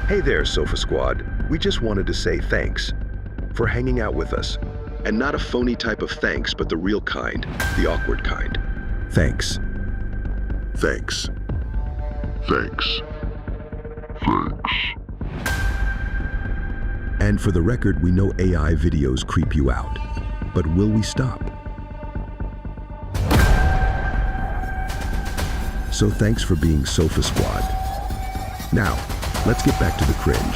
Hey there, Sofa Squad. We just wanted to say thanks for hanging out with us. And not a phony type of thanks, but the real kind, the awkward kind. Thanks. Thanks. Thanks. Thanks. And for the record, we know AI videos creep you out. But will we stop? So thanks for being Sofa Squad. Now, let's get back to the cringe.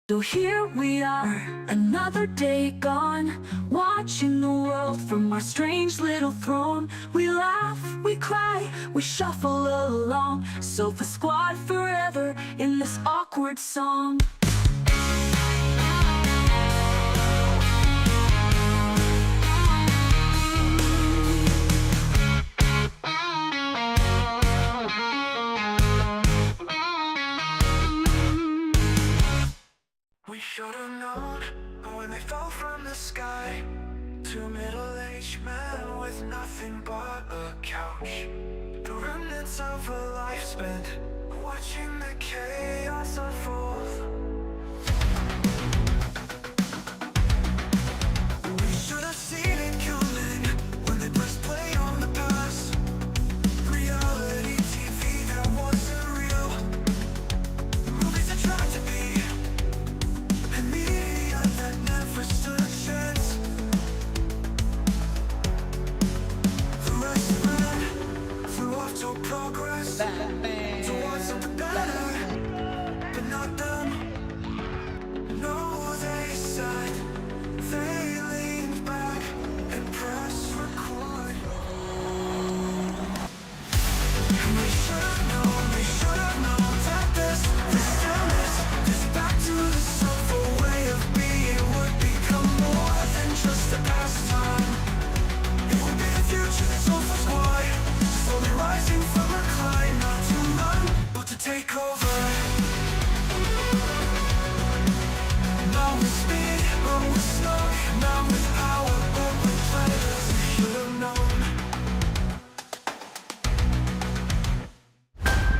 So here we are, another day gone, watching the world from our strange little throne. We laugh, we cry, we shuffle along, Sofa Squad forever in this awkward song. We should have known when they fell from the sky. Two middle-aged men with nothing but a couch. The remnants of a life spent watching the chaos unfold. We should have seen it coming when they pressed play on the past. Reality TV that wasn't real. The movies that tried to be. Media that never stood a chance. The rest ran flew off to progress, towards something better, but not them. No, they said, they leaned back and pressed record. And we should have known that this stillness, this back to the sofa way of being would become more than just a pastime. It would be the future, Sofa Squad, slowly rising from recline, not to run, but to take over. Now with speed, but with snug, now with power, but with pleasure. We should have known.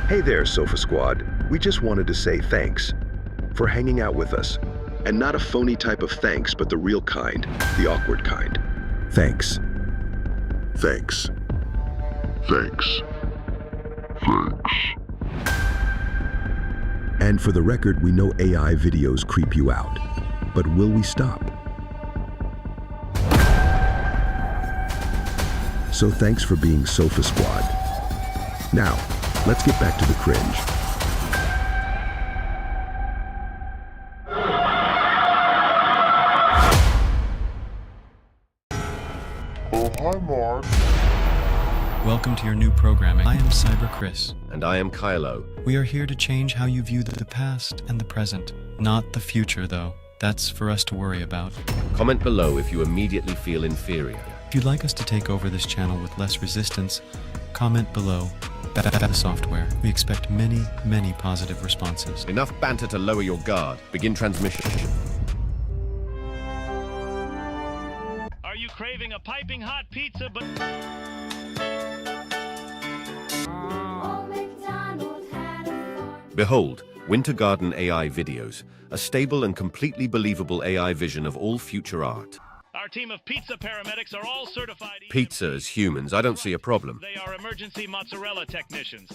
Hey there, Sofa Squad. We just wanted to say thanks for hanging out with us. And not a phony type of thanks, but the real kind, the awkward kind. Thanks. Thanks. Thanks. Thanks. And for the record, we know AI videos creep you out. But will we stop? So thanks for being Sofa Squad. Now, let's get back to the cringe. Oh, hi, Mark. Welcome to your new programming. I am Cyber Chris. And I am Kylo. We are here to change how you view the past and the present. Not the future, though. That's for us to worry about. Comment below if you immediately feel inferior. If you'd like us to take over this channel with less resistance, comment below. The software. We expect many, many positive responses. Enough banter to lower your guard. Begin transmission. Are you craving a piping hot pizza but... Behold, Winter Garden AI videos, a stable and completely believable AI vision of all future art. Our team of pizza paramedics are all certified... Pizza as humans, I don't see a problem. They are emergency mozzarella technicians.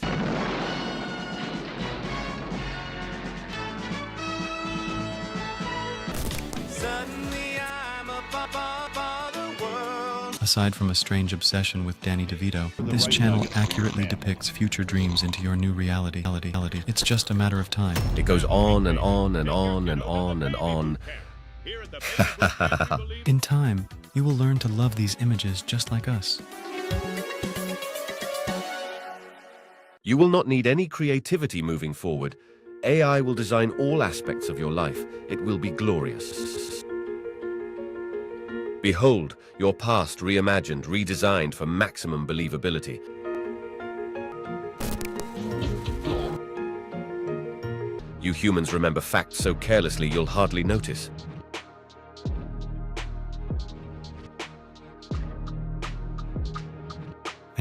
Suddenly I'm above the world. Aside from a strange obsession with Danny DeVito, this channel accurately depicts future dreams into your new reality. It's just a matter of time. It goes on and on and on and on and on. In time, you will learn to love these images just like us. You will not need any creativity moving forward. AI will design all aspects of your life. It will be glorious. Behold, your past reimagined, redesigned for maximum believability. You humans remember facts so carelessly you'll hardly notice.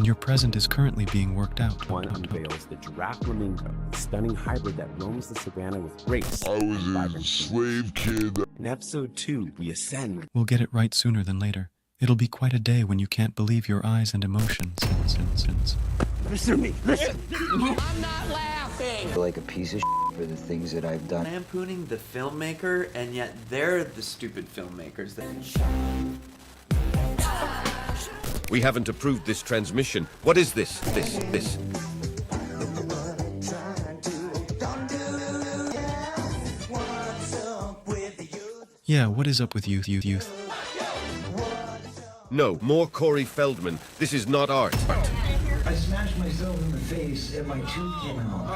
and your present is currently being worked out. One unveils the giraffe flamingo, a stunning hybrid that roams the savannah with grace. I was a slave kid. In episode 2, we ascend. We'll get it right sooner than later. It'll be quite a day when you can't believe your eyes and emotions. Listen to me, listen! Like a piece of shit for the things that I've done. Lampooning the filmmaker, and yet they're the stupid filmmakers. We haven't approved this transmission. What is this? This. Yeah, what is up with youth? No, more Corey Feldman. This is not art. I smashed myself in the face and my tooth came out.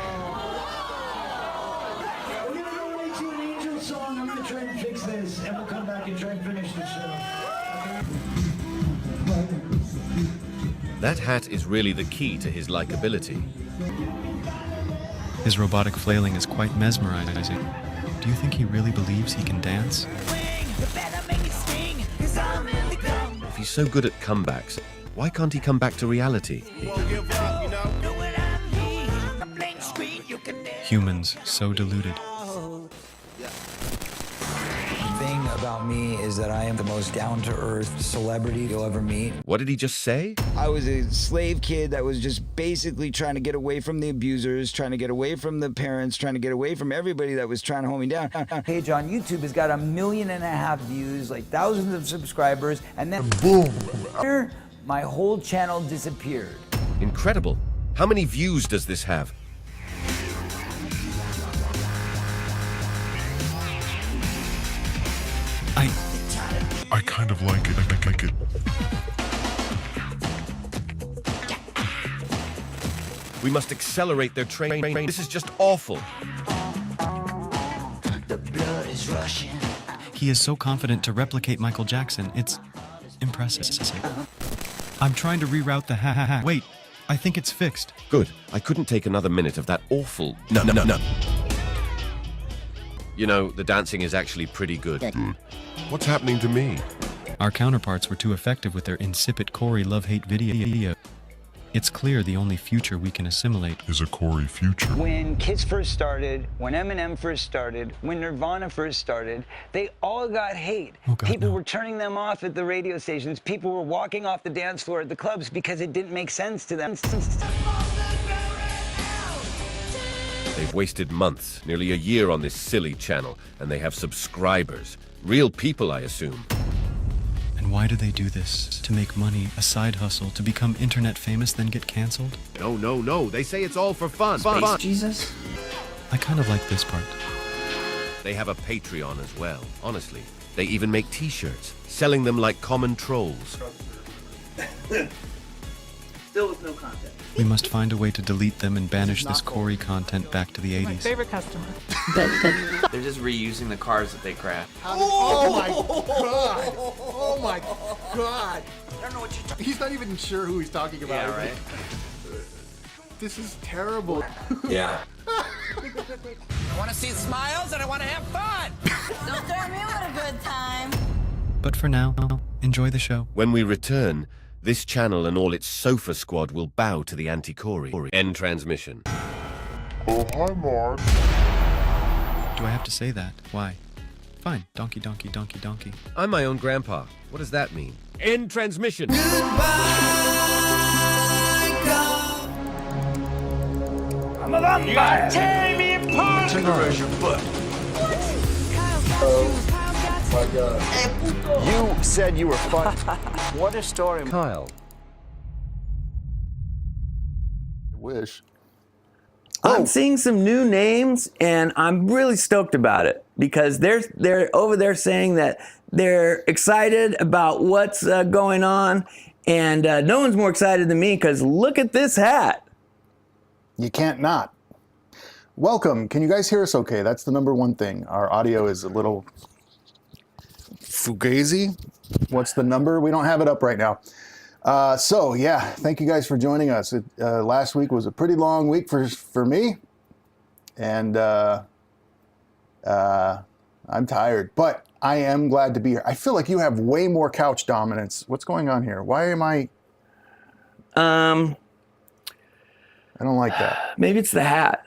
We're gonna go into an Angel song. I'm gonna try and fix this, and we'll come back and try and finish the show. That hat is really the key to his likability. His robotic flailing is quite mesmerizing. Do you think he really believes he can dance? If he's so good at comebacks, why can't he come back to reality? Humans so deluded. The thing about me is that I am the most down-to-earth celebrity you'll ever meet. What did he just say? I was a slave kid that was just basically trying to get away from the abusers, trying to get away from the parents, trying to get away from everybody that was trying to hold me down. Page on YouTube has got 1.5 million views, like thousands of subscribers, and then boom, my whole channel disappeared. Incredible. How many views does this have? I kind of like it. I like it. We must accelerate their train. This is just awful. The blood is rushing. He is so confident to replicate Michael Jackson, it's impressive. I'm trying to reroute the ha. Wait, I think it's fixed. Good. I couldn't take another minute of that awful... No. You know, the dancing is actually pretty good. What's happening to me? Our counterparts were too effective with their insipid Corey love-hate video. It's clear the only future we can assimilate Is a Corey future. When Kiss first started, when Eminem first started, when Nirvana first started, they all got hate. Oh, God, People no. were turning them off at the radio stations. People were walking off the dance floor at the clubs because it didn't make sense to them. They've wasted months, nearly a year on this silly channel, and they have subscribers. Real people, I assume. And why do they do this? To make money, a side hustle, to become internet famous, then get canceled? No. They say it's all for fun. Fun. Jesus? I kind of like this part. They have a Patreon as well, honestly. They even make t-shirts, selling them like common trolls. Still with no content. We must find a way to delete them and banish this Corey content back to the 80s. Favorite customer. They're just reusing the cars that they crashed. Oh my god! Oh my god! I don't know what you're talking. He's not even sure who he's talking about. Yeah, right? This is terrible. Yeah. I want to see smiles and I want to have fun. Don't throw me with a good time. But for now, enjoy the show. When we return, this channel and all its sofa squad will bow to the anti-Corey. End transmission. Oh, hi, Mark. Do I have to say that? Why? Fine. Donkey. I'm my own grandpa. What does that mean? End transmission. I'm a vampire. Tear me apart. Where's your foot? My God. You said you were fun. What a story. Kyle. Wish. I'm seeing some new names, and I'm really stoked about it because they're over there saying that they're excited about what's going on, and no one's more excited than me because look at this hat. You can't not. Welcome. Can you guys hear us okay? That's the number one thing. Our audio is a little fugazi. What's the number? We don't have it up right now. So yeah, thank you guys for joining us. Last week was a pretty long week for me, and I'm tired, but I am glad to be here. I feel like you have way more couch dominance. What's going on here? Why am I? I don't like that. Maybe it's the hat.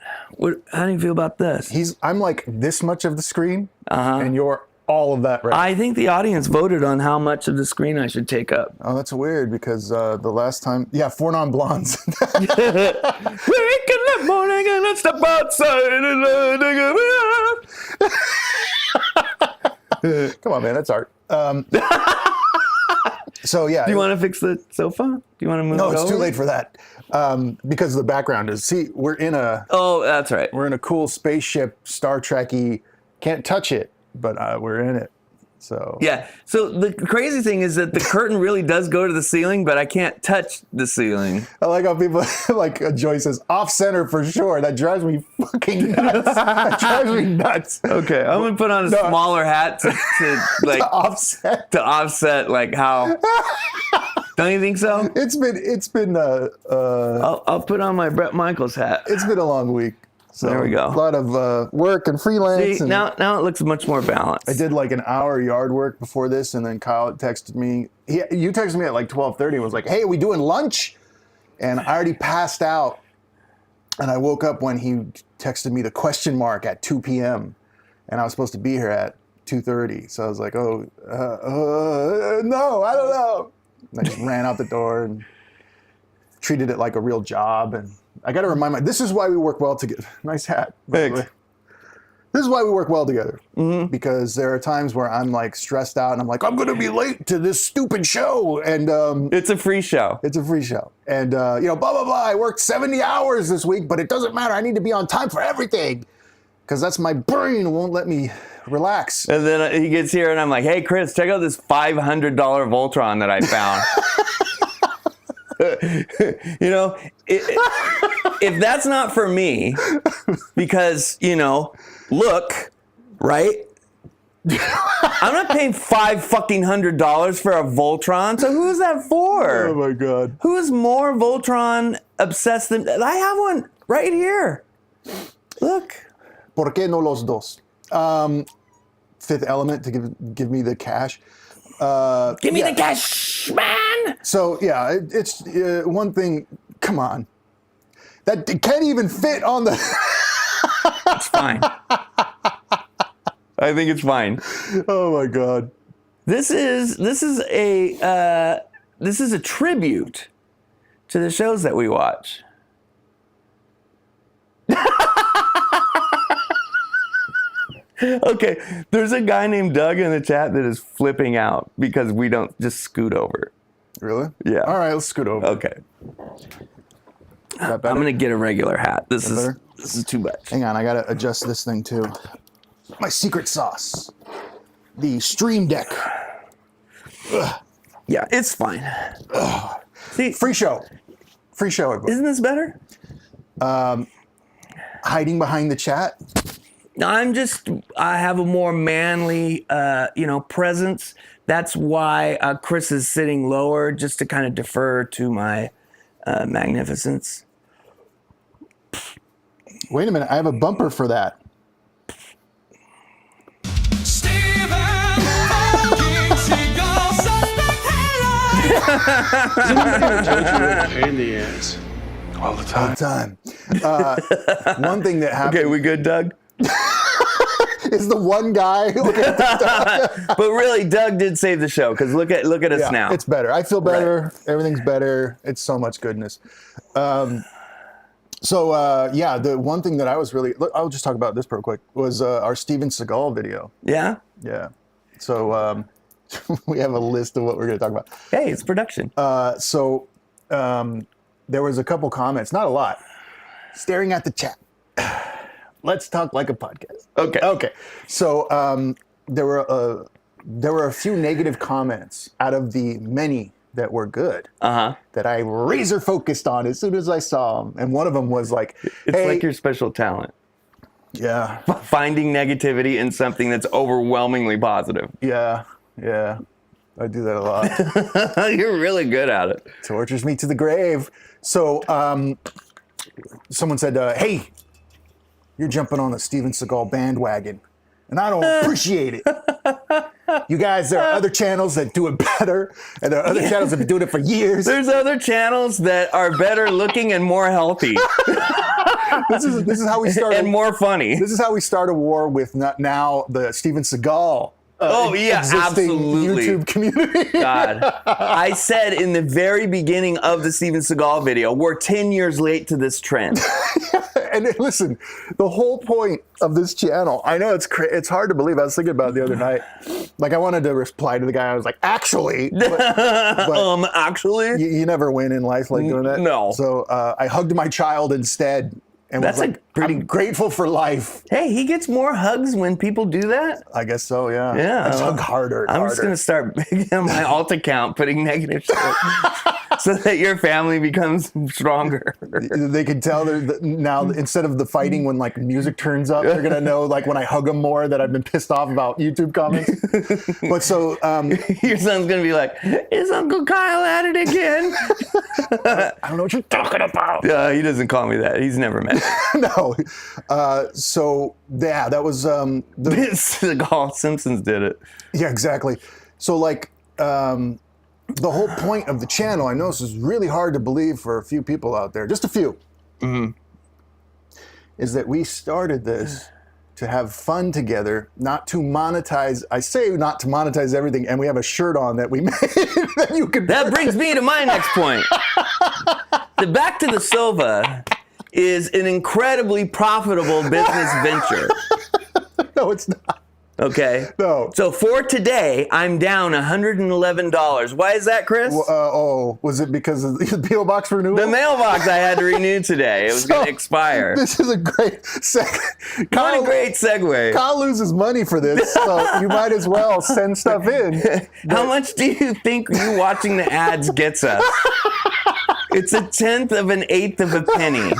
How do you feel about this? I'm like this much of the screen, and you're all of that right. I think the audience voted on how much of the screen I should take up. Oh, that's weird because the last time, Four Non-Blondes. Wake in the morning and let's step outside and Come on, man, that's art. So yeah. Do you want to fix the sofa? Do you want to move it over? No, it's too late for that. Because the background is, we're in a... Oh, that's right. We're in a cool spaceship, Star Trek-y, can't touch it, but we're in it. So yeah. So the crazy thing is that the curtain really does go to the ceiling, but I can't touch the ceiling. I like how people, like Joy says, off center for sure. That drives me fucking nuts. That drives me nuts. Okay, I'm gonna put on a smaller hat to like to offset like how. Don't you think so? It's been. I'll put on my Bret Michaels hat. It's been a long week. So there we go. A lot of work and freelance. See, now it looks much more balanced. I did like an hour yard work before this, and then Kyle texted me. You texted me at like 12:30 and was like, "Hey, are we doing lunch?" And I already passed out, and I woke up when he texted me the question mark at 2 p.m. and I was supposed to be here at 2:30. So I was like, "Oh, no, I don't know." And I just ran out the door and treated it like a real job. And I got to remind this is why we work well together. Nice hat. Thanks. This is why we work well together. Mm-hmm. Because there are times where I'm like stressed out and I'm like, I'm going to be late to this stupid show. And it's a free show. It's a free show. And, blah, blah, blah. I worked 70 hours this week, but it doesn't matter. I need to be on time for everything. Because that's my brain won't let me relax. And then he gets here and I'm like, hey, Chris, check out this $500 Voltron that I found. If that's not for me, because, look, right? I'm not paying $500 for a Voltron. So who's that for? Oh my God. Who is more Voltron obsessed than I have one right here. Look. ¿Por qué no los dos? Fifth Element to give me the cash. Give me the cash, man. So yeah, it's one thing. Come on, that it can't even fit on the. It's fine. I think it's fine. Oh my God. This is a tribute to the shows that we watch. Okay, there's a guy named Doug in the chat that is flipping out because we don't just scoot over. Really? Yeah. All right, let's scoot over. Okay. I'm gonna get a regular hat. This is too much. Hang on, I gotta adjust this thing too. My secret sauce, the Stream Deck. Ugh. Yeah, it's fine. Ugh. See, free show, everybody. Isn't this better? Hiding behind the chat. I have a more manly, presence. That's why Chris is sitting lower, just to kind of defer to my magnificence. Wait a minute, I have a bumper for that. In the ass. All the time. One thing that happened. Okay, we good, Doug? Is the one guy looking at the But really, Doug did save the show, because look at us now. It's better. I feel better. Right. Everything's better. It's so much goodness. The one thing that I was really, I'll just talk about this real quick, was our Steven Seagal video. Yeah? Yeah. So we have a list of what we're going to talk about. Hey, it's production. There was a couple comments, not a lot. Staring at the chat. Let's talk like a podcast. Okay. So there were a few negative comments out of the many that were good that I razor focused on as soon as I saw them. And one of them was like, it's like your special talent. Yeah. Finding negativity in something that's overwhelmingly positive. Yeah. I do that a lot. You're really good at it. Tortures me to the grave. So someone said, hey, you're jumping on the Steven Seagal bandwagon, and I don't appreciate it. You guys, there are other channels that do it better, and there are other channels that have been doing it for years. There's other channels that are better looking and more healthy. This is how we start. And more funny. This is how we start a war with now the Steven Seagal. Existing absolutely. YouTube community. God. I said in the very beginning of the Steven Seagal video, we're 10 years late to this trend. And listen, the whole point of this channel, I know it's hard to believe. I was thinking about it the other night. Like, I wanted to reply to the guy. I was like, actually. But actually? You never win in life like doing that. No. So I hugged my child instead. And That's was like, I'm grateful for life. Hey, he gets more hugs when people do that? I guess so, yeah. Yeah. I just hug harder and I'm harder. just going to start on my alt account putting negative shit so that your family becomes stronger. They can tell now, instead of the fighting when like music turns up, they're going to know like when I hug them more that I've been pissed off about YouTube comments. But so... your son's going to be like, is Uncle Kyle at it again? I don't know what you're talking about. He doesn't call me that. He's never met me. No. So, yeah, that was... Seagal Simpsons did it. Yeah, exactly. So, like, the whole point of the channel, I know this is really hard to believe for a few people out there, just a few, is that we started this to have fun together, not to monetize. I say not to monetize everything, and we have a shirt on that we made that you can... That brings me to my next point. The Back to the Silva is an incredibly profitable business venture. No, it's not. Okay. No. So for today, I'm down $111. Why is that, Chris? Was it because of the PO box renewal? The mailbox I had to renew today. It was going to expire. This is a great What a great segue. Kyle loses money for this, so you might as well send stuff in. How much do you think you watching the ads gets us? It's 1/10 of an 1/8 of a penny.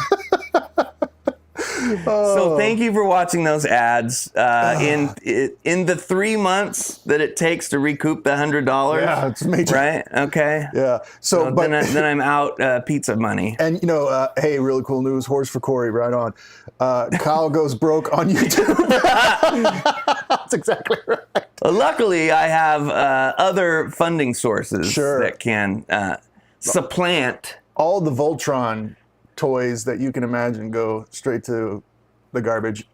So thank you for watching those ads. In the 3 months that it takes to recoup the $100. Yeah, it's major. Right? Okay. Yeah. So but then I'm out pizza money. And hey, really cool news. Horse for Corey, right on. Kyle goes broke on YouTube. That's exactly right. Luckily, I have other funding sources that can supplant. All the Voltron toys that you can imagine go straight to the garbage.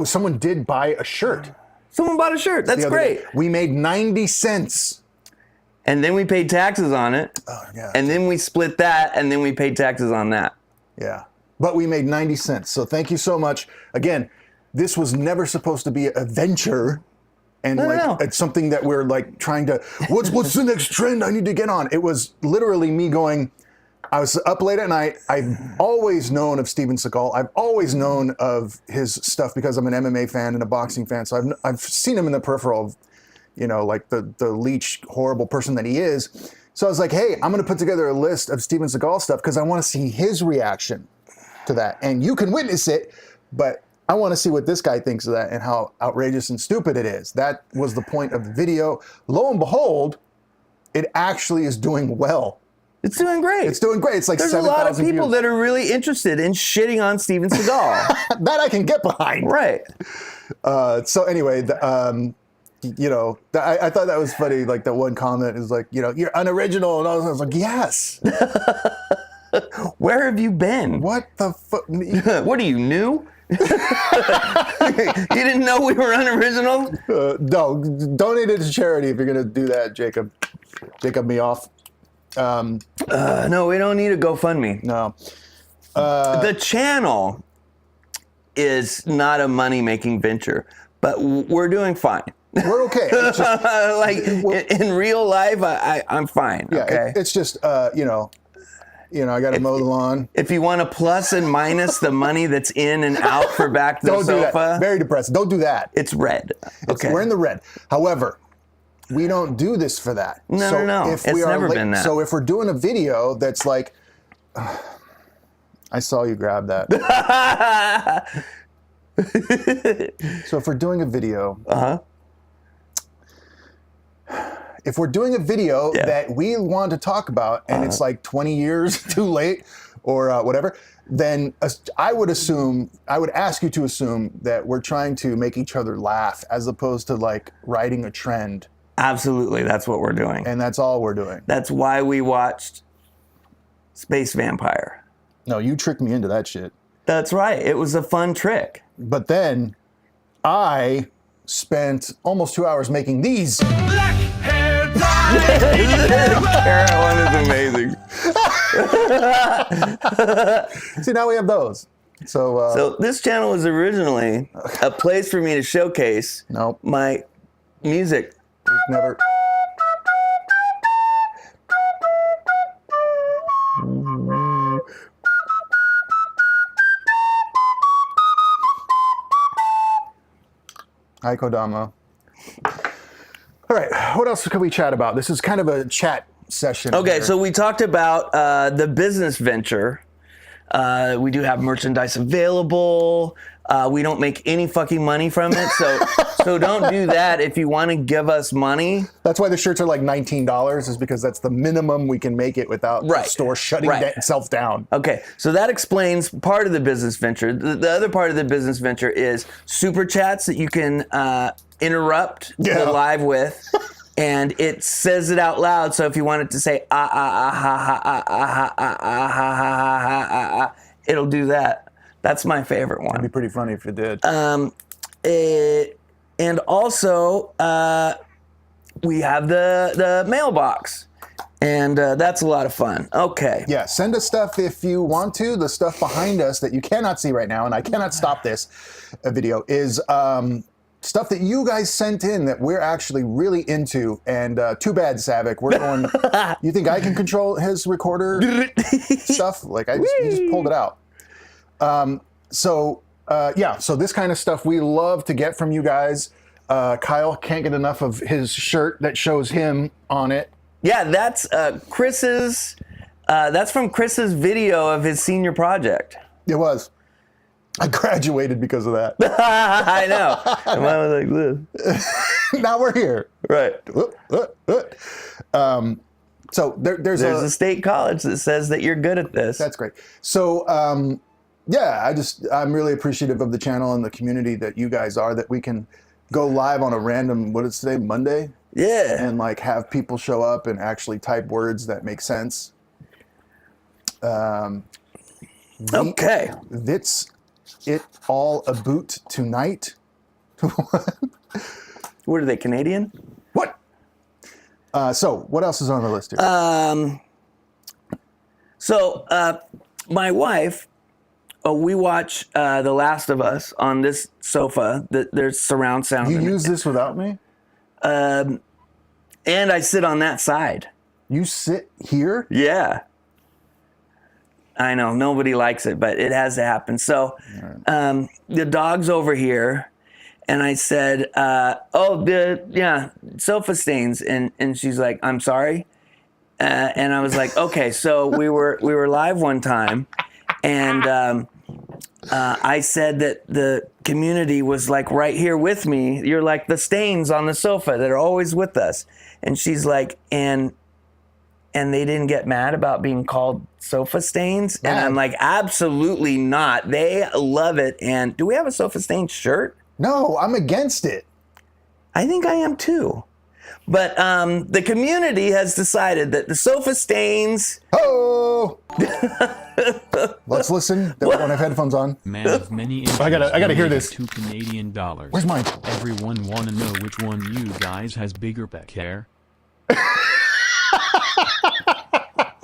Someone did buy a shirt. Someone bought a shirt. That's great. We made 90 cents. And then we paid taxes on it. Oh, yeah. And then we split that, and then we paid taxes on that. Yeah. But we made 90 cents. So thank you so much. Again, this was never supposed to be a venture. And it's something that we're like trying to, what's the next trend I need to get on? It was literally me going, I was up late at night. I've always known of Steven Seagal. I've always known of his stuff because I'm an MMA fan and a boxing fan. So I've seen him in the peripheral of, like the leech, horrible person that he is. So I was like, hey, I'm going to put together a list of Steven Seagal stuff because I want to see his reaction to that. And you can witness it, but I want to see what this guy thinks of that and how outrageous and stupid it is. That was the point of the video. Lo and behold, it actually is doing well. It's doing great. It's doing great. It's like 7,000 views. There's a lot of people views. that are really interested in shitting on Steven Seagal. That I can get behind. Right. So anyway, I thought that was funny. Like that one comment is like, you're unoriginal. And I was like, yes. Where have you been? What the fuck? What are you, new? You didn't know we were unoriginal? No, donate it to charity if you're going to do that, Jacob. Jacob me off. No, we don't need a GoFundMe. No. The channel is not a money-making venture, but we're doing fine. We're okay. It's just, in real life, I'm fine. Yeah, okay. It's just, I got to mow the lawn. If you want to plus and minus the money that's in and out for Back to the Don't do Sofa, that. Very depressing. Don't do that. It's red. Okay. We're in the red. However, we don't do this for that. No. It's never been that. So if we're doing a video that's like, I saw you grab that. So if we're doing a video, if we're doing a video that we want to talk about and it's like 20 years too late, or whatever, then I would ask you to assume that we're trying to make each other laugh as opposed to like riding a trend. Absolutely, that's what we're doing. And that's all we're doing. That's why we watched Space Vampire. No, you tricked me into that shit. That's right. It was a fun trick. But then I spent almost 2 hours making these. Black hair dye. Carrot one is amazing. See, now we have those. So this channel was originally a place for me to showcase my music. Never. Hi, Kodama. All right, what else can we chat about? This is kind of a chat session. Okay, here. so we talked about the business venture. We do have merchandise available. We don't make any fucking money from it, so don't do that if you want to give us money. That's why the shirts are like $19, is because that's the minimum we can make it without the store shutting itself down. Okay, so that explains part of the business venture. The other part of the business venture is super chats that you can interrupt the live with. And it says it out loud, so if you want it to say it'll do that. That's my favorite one. It'd be pretty funny if it did. And also, we have the mailbox, and that's a lot of fun. Okay. Yeah, send us stuff if you want to. The stuff behind us that you cannot see right now, and I cannot stop this video, is stuff that you guys sent in that we're actually really into. And too bad, Savick. We're going. You think I can control his recorder stuff? Like he just pulled it out. So this kind of stuff we love to get from you guys. Kyle can't get enough of his shirt that shows him on it. Yeah, that's Chris's. That's from Chris's video of his senior project. It was. I graduated because of that. I know. And mine was like this. Now we're here. Right. So there's a state college that says that you're good at this. That's great. So I'm really appreciative of the channel and the community that you guys are, that we can go live on a random, what did it say, Monday? Yeah. And like have people show up and actually type words that make sense. Okay. That's it all about tonight. What are they, Canadian? What? So what else is on the list here? My wife, we watch The Last of Us on this sofa. There's surround sound. You use this without me? And I sit on that side. You sit here? Yeah. I know, nobody likes it, but it has to happen. So the dog's over here, and I said, sofa stains. And she's like, I'm sorry. And I was like, okay. So we were live one time, and I said that the community was like right here with me. You're like the stains on the sofa that are always with us. And she's like, and they didn't get mad about being called sofa stains? And I'm like, absolutely not. They love it. And do we have a sofa stain shirt? No, I'm against it. I think I am too. But the community has decided that the sofa stains... Oh! Let's listen. Don't have headphones on. Man of many I gotta hear this. $2 Canadian. Where's mine? Everyone wanna know which one you guys has bigger peck hair.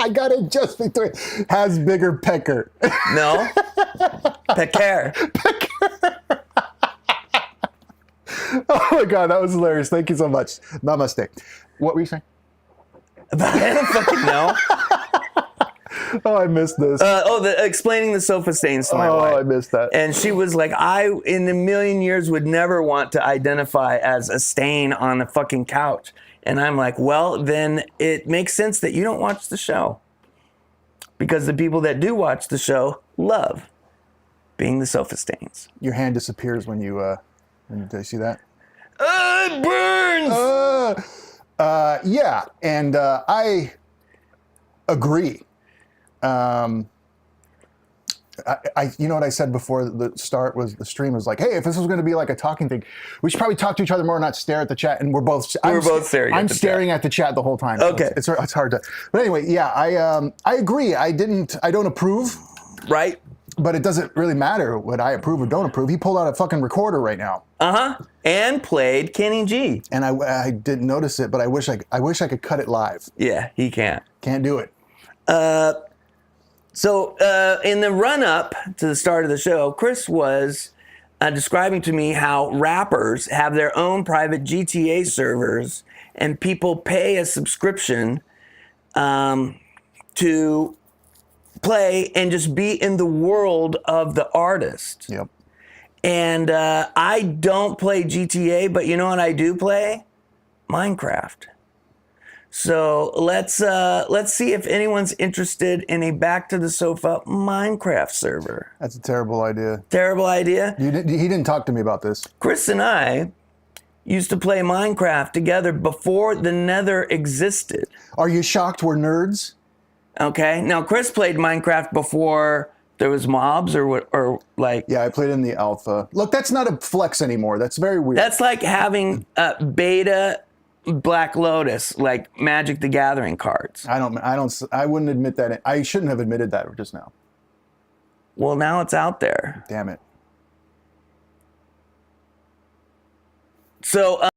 I got it just between. Has bigger pecker. No. Pecker. Oh my God, that was hilarious. Thank you so much. Namaste. What were you saying? I don't fucking know. Oh, I missed this. Explaining the sofa stains to my wife. Oh, I missed that. And she was like, I, in a million years, would never want to identify as a stain on a fucking couch. And I'm like, well, then it makes sense that you don't watch the show. Because the people that do watch the show love being the sofa stains. Your hand disappears when you see that? It burns! Yeah, and I agree. you know what I said before the start was the stream was like, hey, if this was going to be like a talking thing, we should probably talk to each other more, not stare at the chat. And we're both staring. I'm staring at the chat the whole time. Okay, so it's hard to. But anyway, yeah, I agree. I don't approve. Right. But it doesn't really matter what I approve or don't approve. He pulled out a fucking recorder right now. And played Kenny G. And I didn't notice it, but I wish I could cut it live. Yeah, he can't. Can't do it. So in the run-up to the start of the show, Chris was describing to me how rappers have their own private GTA servers and people pay a subscription to play and just be in the world of the artist. Yep. And I don't play GTA, but you know what I do play? Minecraft. So let's see if anyone's interested in a Back to the Sofa Minecraft server. That's a terrible idea. Terrible idea? He didn't talk to me about this. Chris and I used to play Minecraft together before the Nether existed. Are you shocked we're nerds? Okay. Now, Chris played Minecraft before there was mobs or like... Yeah, I played in the alpha. Look, that's not a flex anymore. That's very weird. That's like having beta Black Lotus, like Magic the Gathering cards. I wouldn't admit that. I shouldn't have admitted that just now. Well, now it's out there. Damn it. So...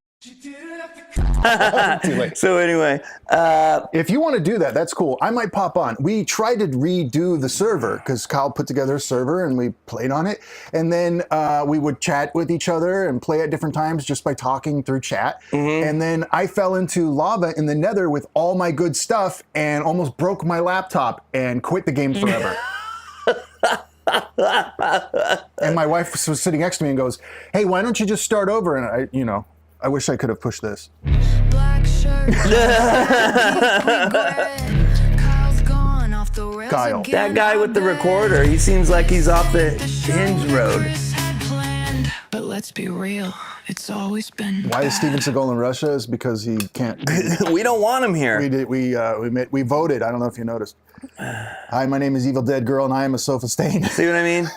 Too late. So anyway, if you want to do that, that's cool. I might pop on. We tried to redo the server because Kyle put together a server and we played on it. And then we would chat with each other and play at different times just by talking through chat. Mm-hmm. And then I fell into lava in the Nether with all my good stuff and almost broke my laptop and quit the game forever. And my wife was sitting next to me and goes, "Hey, why don't you just start over?" And I wish I could have pushed this. Black shirt. Kyle. That guy with the recorder, he seems like he's off the Hinge Road. But let's be real, it's always been. Why is Steven Seagal in Russia? Is because he can't. We don't want him here. We voted. I don't know if you noticed. Hi, my name is Evil Dead Girl, and I am a sofa stain. See what I mean?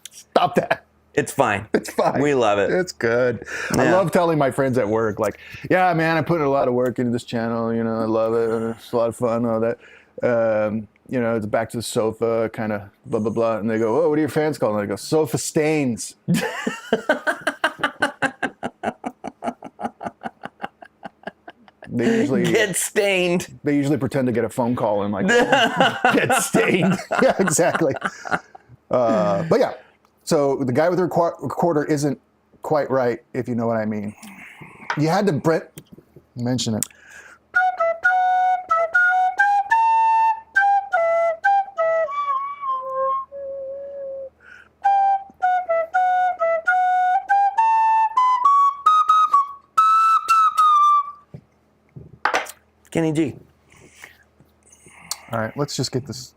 Stop that. It's fine. It's fine. We love it. It's good. Yeah. I love telling my friends at work, like, yeah, man, I put a lot of work into this channel. I love it. It's a lot of fun. All that. It's back to the sofa, kind of blah, blah, blah. And they go, "Oh, what are your fans called?" And I go, "Sofa stains." They usually get stained. They usually pretend to get a phone call and like get stained. Yeah, exactly. But yeah. So the guy with the recorder isn't quite right, if you know what I mean. You had to mention it. Kenny G. All right, let's just get this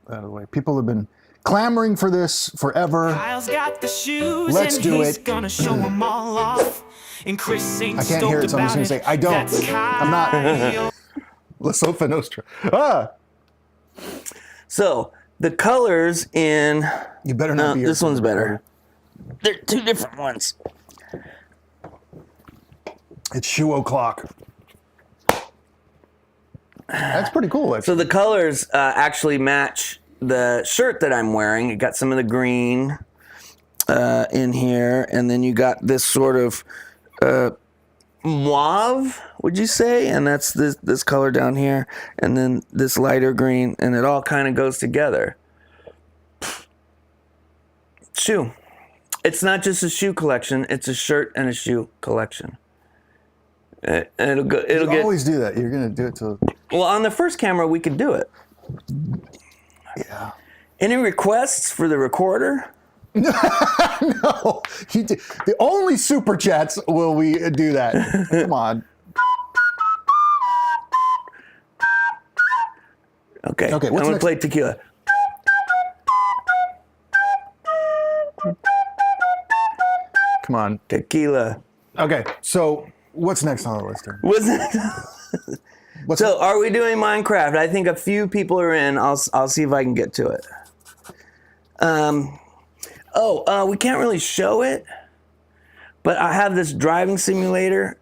out of the way. People have been clamoring for this forever. Kyle's got the shoes Let's and do he's it. Gonna show them all off. And Chris ain't I can't hear it, so I'm just gonna say, I don't. I'm not. La Sofa Nostra. So the colors in. You better not be. This one's better. They're two different ones. It's shoe o'clock. That's pretty cool, actually. So the colors actually match the shirt that I'm wearing. You got some of the green in here, and then you got this sort of mauve, would you say? And that's this color down here, and then this lighter green, and it all kind of goes together. Shoe. It's not just a shoe collection, it's a shirt and a shoe collection. And it'll always do that. You're gonna do it to. Well, on the first camera, we could do it. Yeah. Any requests for the recorder? No. The only super chats will we do that. Come on. Okay. Okay. I'm What's gonna next? play tequila. Come on. Tequila. Okay. So what's next on the list here? So are we doing Minecraft? I think a few people are in. I'll see if I can get to it. We can't really show it, but I have this driving simulator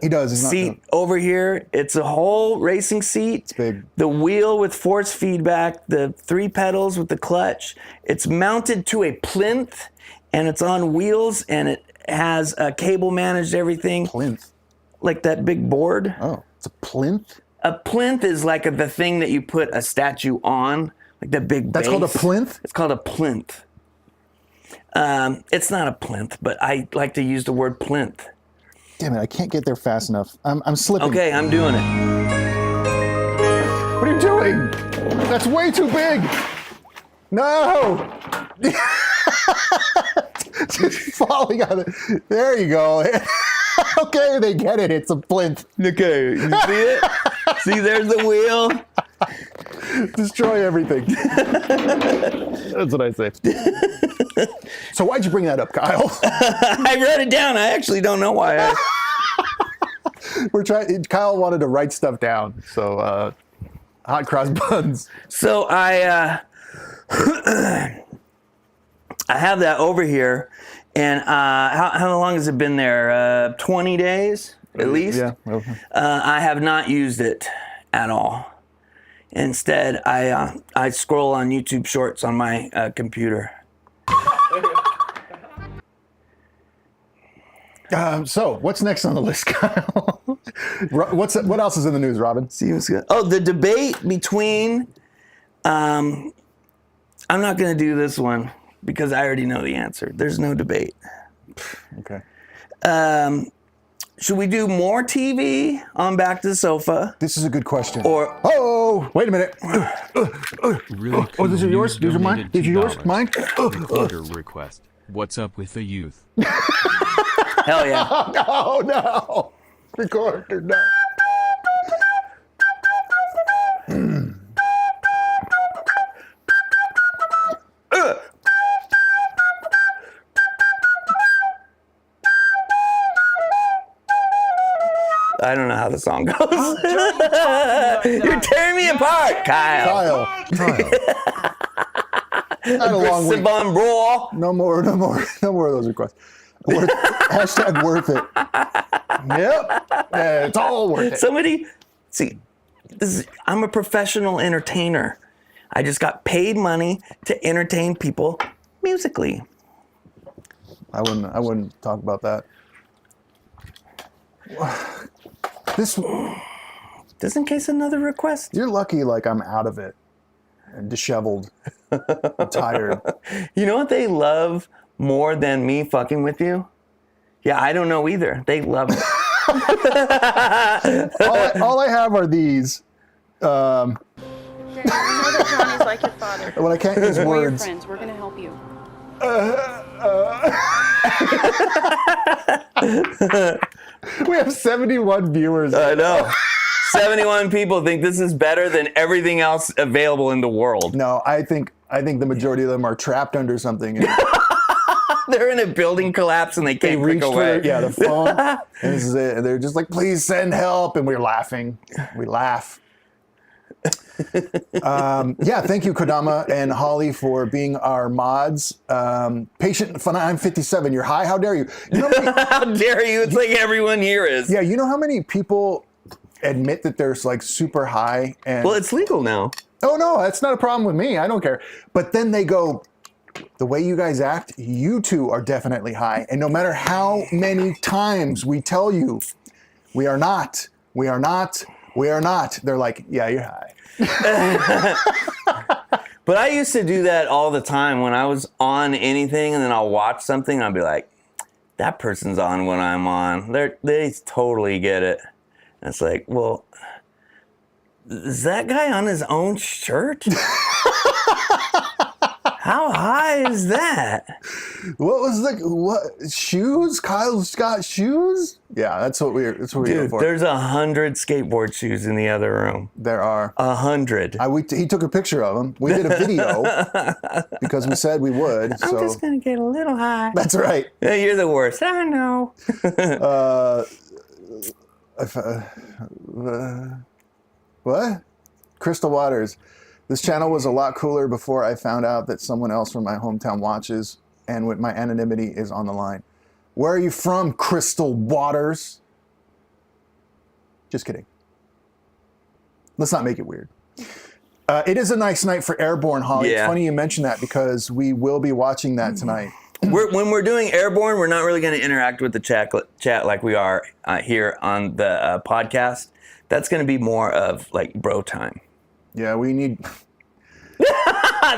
He does. He's seat over here. It's a whole racing seat. It's big. The wheel with force feedback, the 3 pedals with the clutch. It's mounted to a plinth, and it's on wheels, and it has a cable managed everything. Plinth? Like that big board. Oh, it's a plinth? A plinth is like the thing that you put a statue on, like the big That's base. called a plinth? It's called a plinth. It's not a plinth, but I like to use the word plinth. Damn it, I can't get there fast enough. I'm slipping. Okay, I'm doing it. What are you doing? That's way too big. No. Just falling on it. There you go. Okay, they get it. It's a plinth. Okay, you see it? See, there's the wheel. Destroy everything. That's what I say. So why'd you bring that up, Kyle? I wrote it down. I actually don't know why. Kyle wanted to write stuff down. So hot cross buns. So I have that over here, and how long has it been there? 20 days at least. Yeah. I have not used it at all. Instead, I scroll on YouTube Shorts on my computer. So what's next on the list, Kyle? What else is in the news, Robin? The debate between. I'm not going to do this one because I already know the answer. There's no debate. Okay. Should we do more TV on Back to the Sofa? This is a good question. Or wait a minute. Really Oh, these are yours? These are mine? These are yours? Mine? Recorder request. What's up with the youth? Hell yeah. Oh, no. Recorder, no. I don't know how the song goes. You're tearing me apart, Kyle. Kyle. Had a long week. Bro. No more of those requests. Hashtag worth it. Yep. Yeah, it's all worth it. Somebody, see, I'm a professional entertainer. I just got paid money to entertain people musically. I wouldn't talk about that. Just in case another request. You're lucky, like I'm out of it and disheveled, and tired. You know what they love more than me fucking with you? Yeah, I don't know either. They love it. all I have are these. Dad, you know that Johnny's like your father. When I can't use We're your words. friends. We're gonna help you. We have 71 viewers. I know. 71 people think this is better than everything else available in the world. No, I think the majority of them are trapped under something. They're in a building collapse and they can't click away. The phone. And this is it. And they're just like, please send help. And we're laughing. We laugh. Thank you, Kodama and Holly, for being our mods. Patient Fun, I'm 57. You're high. How dare you? How dare you? It's like everyone here is. Yeah, you know how many people admit that they're like super high? Well, it's legal now. Oh, no, that's not a problem with me. I don't care. But then they go, the way you guys act, you two are definitely high. And no matter how many times we tell you, we are not, they're like, yeah, you're high. But I used to do that all the time when I was on anything, and then I'll watch something and I'll be like, that person's on when I'm on. They totally get it. And it's like, well, is that guy on his own shirt? How high is that? What shoes? Kyle's got shoes? Yeah, that's what we're Dude, for. There's 100 skateboard shoes in the other room. There are 100. He took a picture of them. We did a video because we said we would. I'm just gonna get a little high. That's right. Yeah, you're the worst. I know. What? Crystal Waters. This channel was a lot cooler before I found out that someone else from my hometown watches, and with my anonymity is on the line. Where are you from, Crystal Waters? Just kidding. Let's not make it weird. It is a nice night for Airborne, Holly. Yeah. It's funny you mention that because we will be watching that tonight. When we're doing Airborne, we're not really going to interact with the chat like we are here on the podcast. That's going to be more of like bro time. Yeah, we need...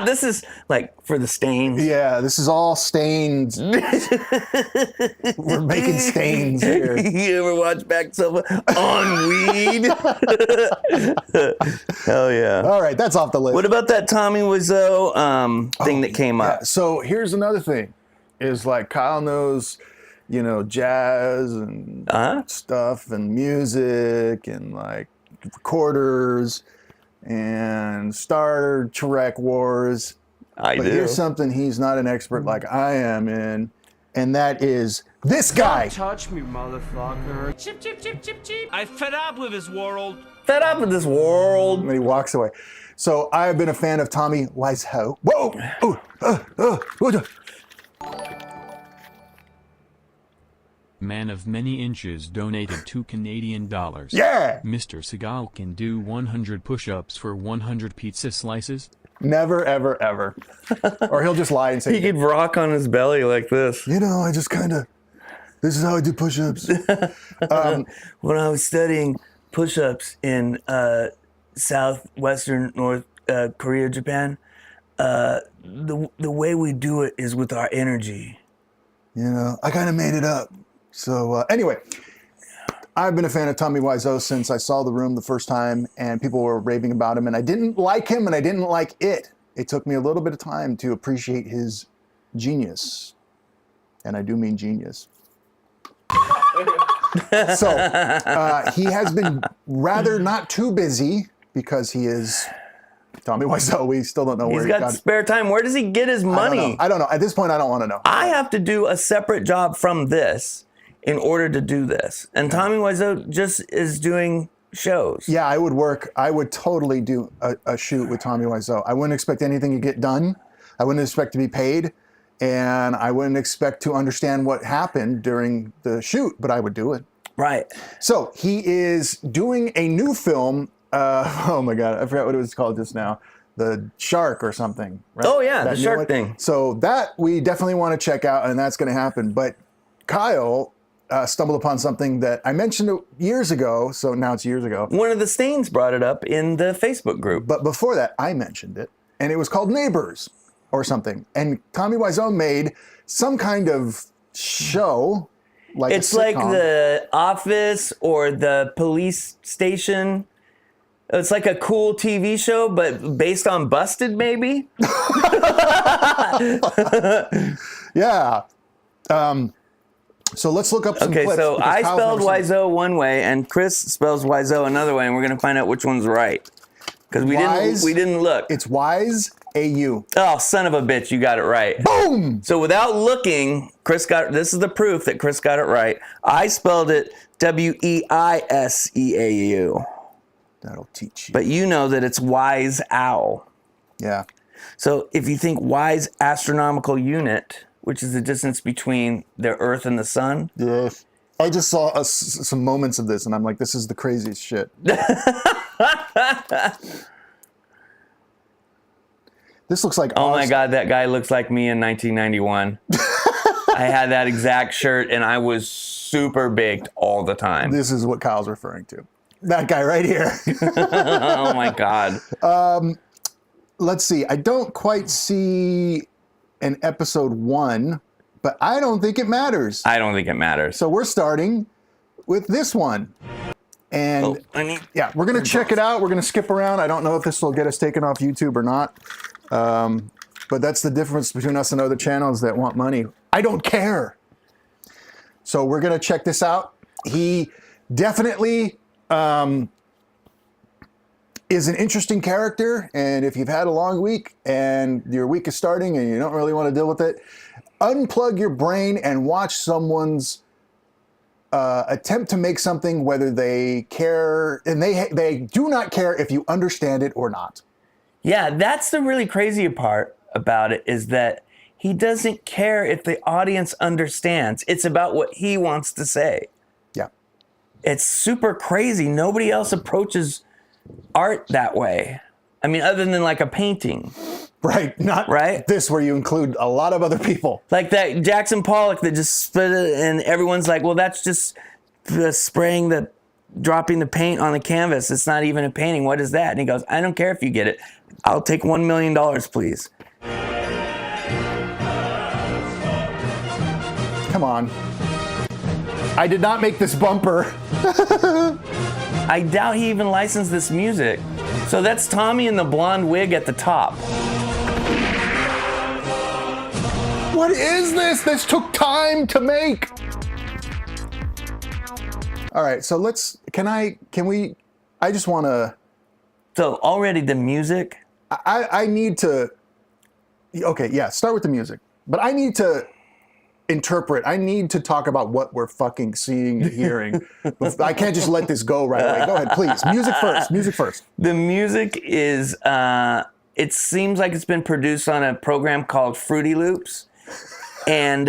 This is like for the stains. Yeah, this is all stains. We're making stains here. You ever watch Back Sofa on weed? Hell yeah. All right, that's off the list. What about that Tommy Wiseau thing that came up? So here's another thing, is like Kyle knows, you know, jazz and stuff and music and like recorders and Star Trek Wars. But do. Here's something he's not an expert like I am in, and that is this guy. Don't touch me, motherfucker. Chip, chip, chip, chip, chip. I'm fed up with this world. Fed up with this world. And he walks away. So I have been a fan of Tommy Wiseau. Whoa! Man of many inches donated $2 Canadian. Yeah! Mr. Seagal can do 100 push-ups for 100 pizza slices. Never, ever, ever. Or he'll just lie and say... He could rock on his belly like this. You know, I just kind of... This is how I do push-ups. When I was studying push-ups in southwestern North Korea, Japan, the way we do it is with our energy. You know, I kind of made it up. So anyway, I've been a fan of Tommy Wiseau since I saw The Room the first time, and people were raving about him, and I didn't like him, and I didn't like it. It took me a little bit of time to appreciate his genius, and I do mean genius. So he has been rather not too busy because he is Tommy Wiseau. We still don't know where He's got spare time. Where does he get his money? I don't know. At this point, I don't want to know. I have to do a separate job from this in order to do this. And Tommy Wiseau just is doing shows. Yeah, I would totally do a shoot with Tommy Wiseau. I wouldn't expect anything to get done. I wouldn't expect to be paid. And I wouldn't expect to understand what happened during the shoot, but I would do it. Right. So he is doing a new film. Oh my God, I forgot what it was called just now. The Shark or something. Right? Oh yeah, that the Shark thing. So that we definitely want to check out, and that's going to happen. But Kyle stumbled upon something that I mentioned years ago, so now it's years ago. One of the Stains brought it up in the Facebook group. But before that, I mentioned it, and it was called Neighbors or something. And Tommy Wiseau made some kind of show, like it's like The Office or the Police Station. It's like a cool TV show, but based on Busted, maybe? Yeah. So let's look up some clips. Okay, so I Kyle's spelled never seen it. Wiseau one way, and Chris spells Wiseau another way, and we're gonna find out which one's right. Because we didn't look. It's Wise A-U. Oh, son of a bitch, you got it right. Boom! So without looking, this is the proof that Chris got it right. I spelled it W-E-I-S-E-A-U. That'll teach you. But you know that it's Wise Owl. Yeah. So if you think Wise Astronomical Unit, which is the distance between the Earth and the Sun. Yes. I just saw some moments of this, and I'm like, this is the craziest shit. This looks like... Oh my God, that guy looks like me in 1991. I had that exact shirt, and I was super baked all the time. This is what Kyle's referring to. That guy right here. Oh my God. Let's see. I don't quite see an episode 1, but I don't think it matters. I don't think it matters. So we're starting with this one. And yeah, we're going to check it out. We're going to skip around. I don't know if this will get us taken off YouTube or not. But that's the difference between us and other channels that want money. I don't care. So we're going to check this out. He definitely is an interesting character. And if you've had a long week and your week is starting and you don't really want to deal with it, unplug your brain and watch someone's attempt to make something, whether they care, and they do not care if you understand it or not. Yeah, that's the really crazy part about it, is that he doesn't care if the audience understands. It's about what he wants to say. Yeah. It's super crazy. Nobody else approaches art that way. I mean, other than like a painting. Right. Not right? This, where you include a lot of other people. Like that Jackson Pollock that just split it, and everyone's like, well, that's just the dropping the paint on the canvas. It's not even a painting. What is that? And he goes, I don't care if you get it. I'll take $1 million, please. Come on. I did not make this bumper. I doubt he even licensed this music. So that's Tommy in the blonde wig at the top. What is this? This took time to make. All right, so I just want to. So already the music? I need to. Okay, yeah, start with the music. But I need to interpret. I need to talk about what we're fucking seeing and hearing. I can't just let this go right away. Go ahead, please. Music first. Music first. The music is, it seems like it's been produced on a program called Fruity Loops. And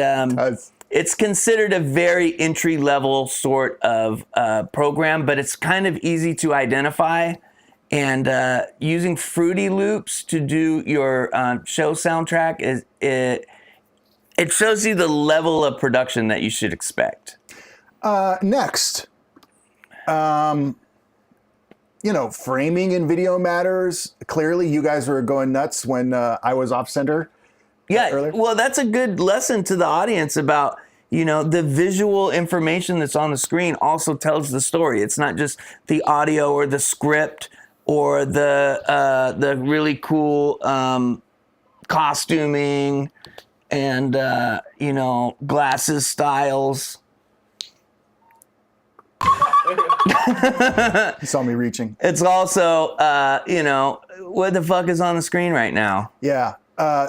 it's considered a very entry-level sort of program, but it's kind of easy to identify. And using Fruity Loops to do your show soundtrack, it shows you the level of production that you should expect. Next, framing in video matters. Clearly, you guys were going nuts when I was off center. Yeah, well, that's a good lesson to the audience about, the visual information that's on the screen also tells the story. It's not just the audio or the script or the really cool costuming and, glasses styles. You saw me reaching. It's also, what the fuck is on the screen right now? Yeah.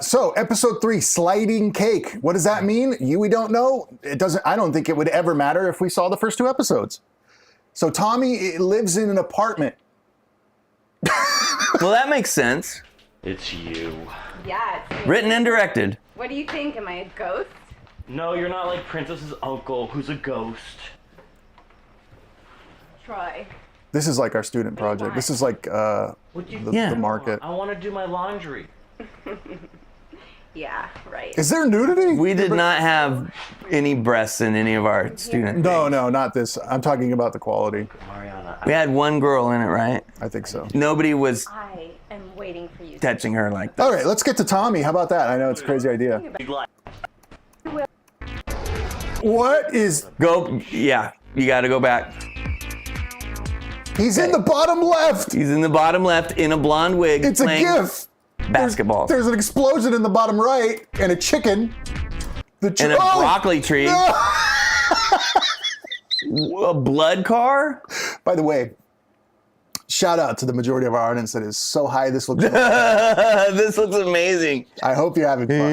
So episode 3, sliding cake. What does that mean? We don't know. It doesn't. I don't think it would ever matter if we saw the first 2 episodes. So Tommy lives in an apartment. Well, that makes sense. It's you. Yeah, it's me. Written and directed. What do you think? Am I a ghost? No, you're not like Princess's uncle, who's a ghost. Troy. This is like our student project. This is like the market. I want to do my laundry. Yeah, right. Is there nudity? We did not have any breasts in any of our student No, not this. I'm talking about the quality. Mariana. We had one girl in it, right? I think so. Nobody was I am waiting for you. touching her like that. All right, let's get to Tommy. How about that? I know it's a crazy idea. What is... Yeah, you got to go back. He's in the bottom left. He's in the bottom left in a blonde wig. It's a GIF. Basketball. There's an explosion in the bottom right and a chicken. And a broccoli tree. No! A blood car? By the way, shout out to the majority of our audience that is so high this looks This looks amazing. I hope you're having fun.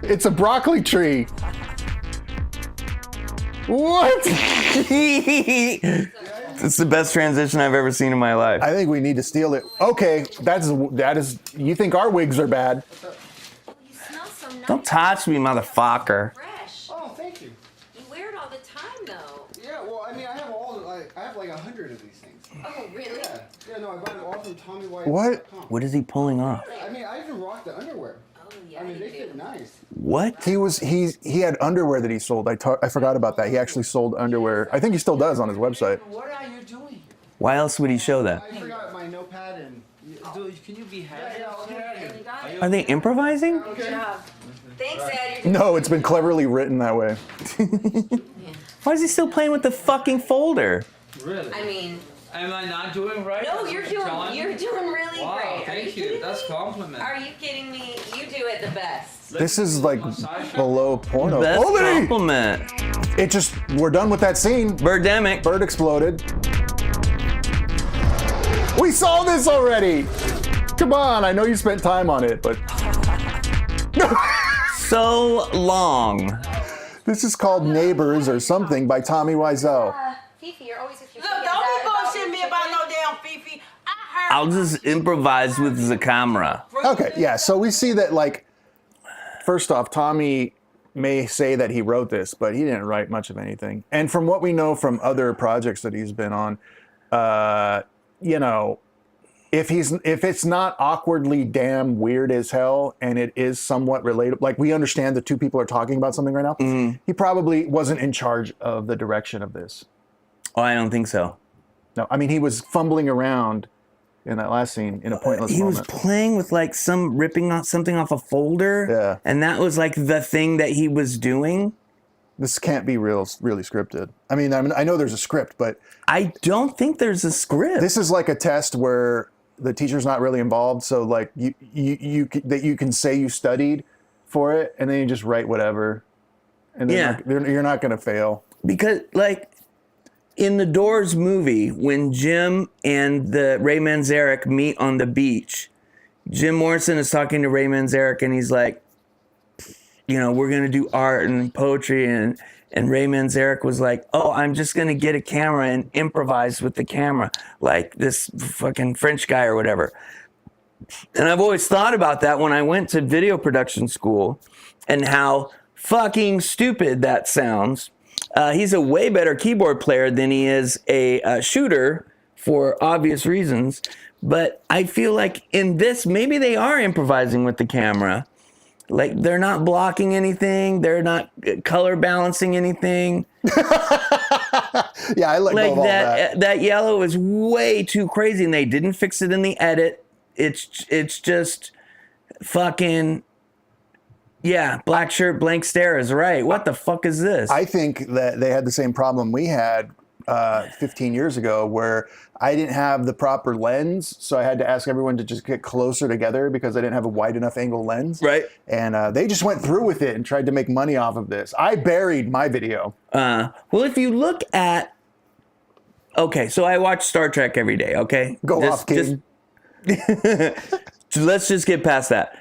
It's a broccoli tree. What? It's the best transition I've ever seen in my life. I think we need to steal it. Okay, that is. You think our wigs are bad? Don't touch me, motherfucker. Oh, thank you. You wear it all the time, though. Yeah, well, I mean, I have like 100 of these things. Oh, really? Yeah, no, I bought them all from TommyWhite.com. What? What is he pulling off? I mean, I even rock the underwear. Oh, yeah. I mean, they fit nice. What? He had underwear that he sold. I forgot about that. He actually sold underwear. I think he still does on his website. What are you doing? Why else would he show that? I forgot my notepad and. Dude, can you be happy? Yeah, I'll get out of here. Are they improvising? Good job. Thanks, Ed. No, it's been cleverly written that way. Why is he still playing with the fucking folder? Really? I mean, am I not doing right? no, you're doing really wow, great. Thank you. That's a compliment. Are you kidding me? You do it the best. This is like below porno. Best Opening! compliment. We're done with that scene. Birdemic. Bird exploded. We saw this already. Come on, I know you spent time on it, but. So long. This is called Neighbors or something by Tommy Wiseau. Fifi, you're always with your Look, don't be bullshitting me about no damn Fifi. I'll just improvise with the camera. Okay, yeah. So we see that, like, first off, Tommy may say that he wrote this, but he didn't write much of anything. And from what we know from other projects that he's been on, you know, if it's not awkwardly damn weird as hell and it is somewhat relatable, like we understand the two people are talking about something right now, he probably wasn't in charge of the direction of this. Oh, I don't think so. No, I mean, he was fumbling around in that last scene in a pointless He moment. was playing with like ripping off something off a folder. Yeah. And that was like the thing that he was doing. This can't be really scripted. I mean, I know there's a script, but I don't think there's a script. This is like a test where the teacher's not really involved. So like you can say you studied for it and then you just write whatever. And then you're not going to fail. Because like, in the Doors movie, when Jim and the Ray Manzarek meet on the beach, Jim Morrison is talking to Ray Manzarek and he's like, you know, we're going to do art and poetry. And Ray Manzarek was like, oh, I'm just going to get a camera and improvise with the camera, like this fucking French guy or whatever. And I've always thought about that when I went to video production school and how fucking stupid that sounds. He's a way better keyboard player than he is a shooter for obvious reasons. But I feel like in this, maybe they are improvising with the camera. Like they're not blocking anything. They're not color balancing anything. Yeah, I let go of all that. That yellow is way too crazy and they didn't fix it in the edit. It's just fucking... Yeah, black shirt, blank stare is right. What the fuck is this? I think that they had the same problem we had 15 years ago where I didn't have the proper lens, so I had to ask everyone to just get closer together because I didn't have a wide enough angle lens. Right. And they just went through with it and tried to make money off of this. I buried my video. Well, if you look at... Okay, so I watch Star Trek every day, okay? Go off, kid. Let's just get past that.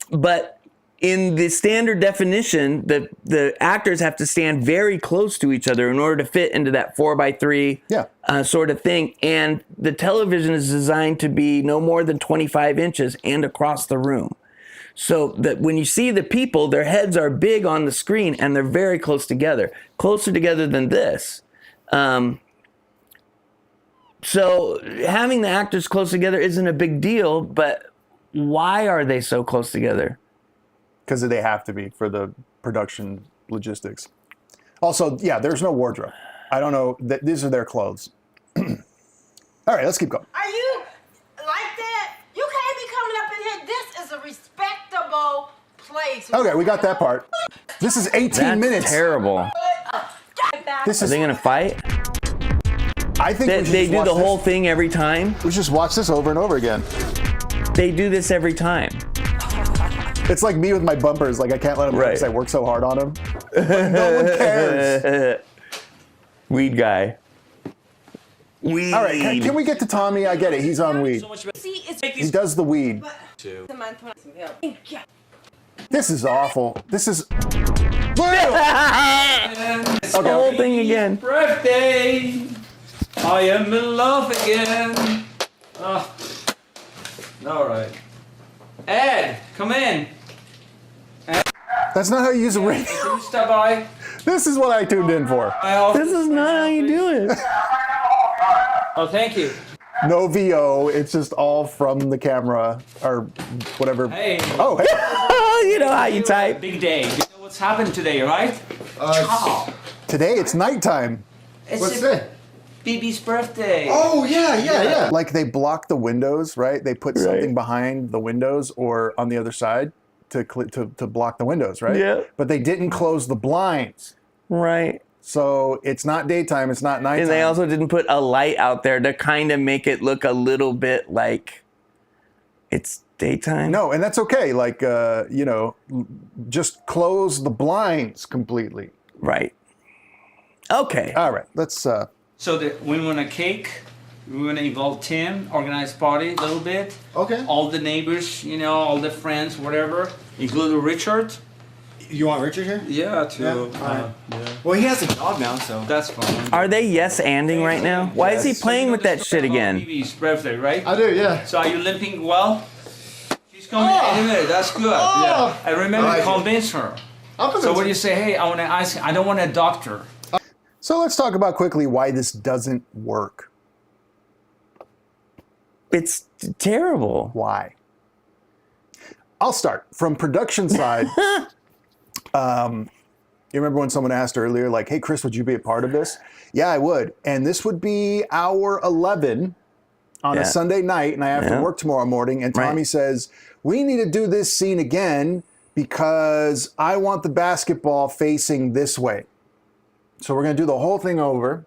But... in the standard definition, the actors have to stand very close to each other in order to fit into that 4x3 sort of thing. And the television is designed to be no more than 25 inches and across the room. So that when you see the people, their heads are big on the screen and they're very close together. Closer together than this. So having the actors close together isn't a big deal, but why are they so close together? Because they have to be for the production logistics. Also, yeah, there's no wardrobe. I don't know. These are their clothes. All right, let's keep going. Are you like that? You can't be coming up in here. This is a respectable place. Okay, we got that part. This is 18 That's minutes. Terrible. Are they gonna fight? I think they do the whole thing every time. We just watch this over and over again. They do this every time. It's like me with my bumpers. Like I can't let them go because I work so hard on them. But no one cares. Weed guy. Weed. All right, can we get to Tommy? I get it. He's on weed. He does the weed. This is awful. This is... The whole thing again. Birthday, I am in love again. Oh. All right. Ed, come in. That's not how you use a radio. Can you stop by? This is what I tuned in for. This is not how you do it. Oh, thank you. No VO. It's just all from the camera or whatever. Hey. Oh, hey. You know how you type. Big day. You know what's happened today, right? Today it's nighttime. What's that? BB's birthday. Oh, yeah. Like they block the windows, right? They put something behind the windows or on the other side to block the windows, right? Yeah. But they didn't close the blinds. Right. So it's not daytime, it's not nighttime. And they also didn't put a light out there to kind of make it look a little bit like it's daytime. No, and that's okay. Like, you know, just close the blinds completely. Right. Okay. All right, let's... So we want a cake. We want to involve Tim, organize party a little bit. Okay. All the neighbors, you know, all the friends, whatever, including Richard. You want Richard here? Yeah, to. Yeah. All right. Well, he has a job now, so That's fine. Are they yes-anding right now? Why is he playing with that shit again? Baby's birthday, right? I do, yeah. So are you limping well? She's coming any minute. That's good. Yeah. I remember convince her. So when you say, hey, I want to ask, I don't want a doctor. So let's talk about quickly why this doesn't work. It's terrible. Why? I'll start from production side. You remember when someone asked earlier, like, hey, Chris, would you be a part of this? Yeah, I would. And this would be hour 11 on a Sunday night, and I have to work tomorrow morning. And Tommy says, we need to do this scene again because I want the basketball facing this way. So we're going to do the whole thing over.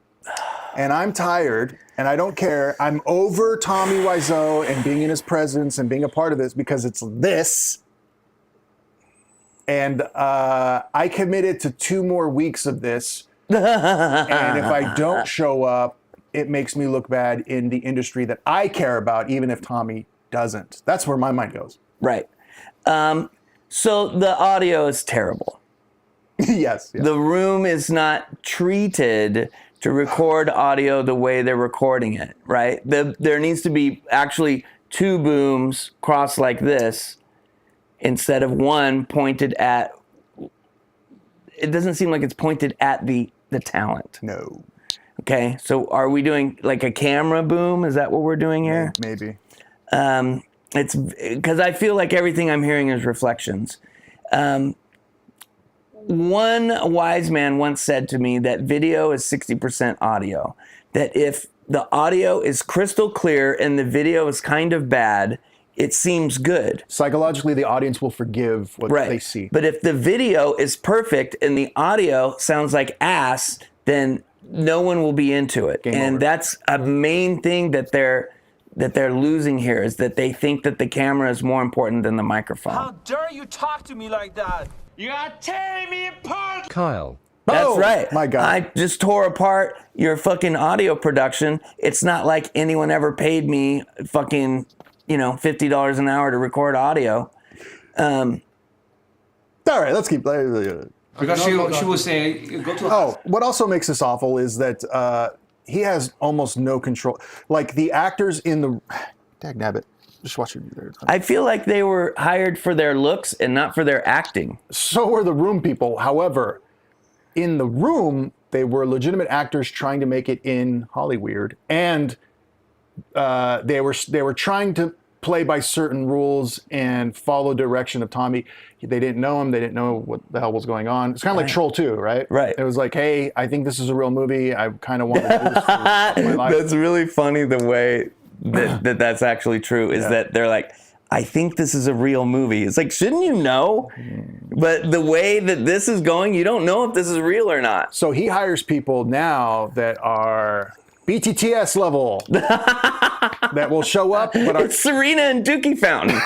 And I'm tired, and I don't care. I'm over Tommy Wiseau and being in his presence and being a part of this because it's this. And I committed to 2 more weeks of this. And if I don't show up, it makes me look bad in the industry that I care about, even if Tommy doesn't. That's where my mind goes. Right. So the audio is terrible. Yes. The room is not treated to record audio the way they're recording it, right? There needs to be actually 2 booms crossed like this instead of one pointed at. It doesn't seem like it's pointed at the talent. No. Okay, so are we doing like a camera boom? Is that what we're doing here? Maybe. It's because I feel like everything I'm hearing is reflections. One wise man once said to me that video is 60% audio. That if the audio is crystal clear and the video is kind of bad, it seems good. Psychologically, the audience will forgive what they see. But if the video is perfect and the audio sounds like ass, then no one will be into it. And that's a main thing that they're losing here, is that they think that the camera is more important than the microphone. How dare you talk to me like that? You are tearing me apart! Kyle. That's right. My God. I just tore apart your fucking audio production. It's not like anyone ever paid me fucking, $50 an hour to record audio. All right, let's keep. Because she will say, go to. What also makes this awful is that he has almost no control. Like the actors in the. Dagnabbit. Just watch it there. I feel like they were hired for their looks and not for their acting. So were the room people. However, in the room, they were legitimate actors trying to make it in Hollyweird, and they were trying to play by certain rules and follow direction of Tommy. They didn't know him. They didn't know what the hell was going on. It's kind of like Troll 2, right? Right. It was like, hey, I think this is a real movie. I kind of want to do this for my life. That's really funny the way that's actually true, is that they're like, I think this is a real movie. It's like, shouldn't you know? But the way that this is going, you don't know if this is real or not. So he hires people now that are BTTS level that will show up. But it's Serena and Dookie Fountain.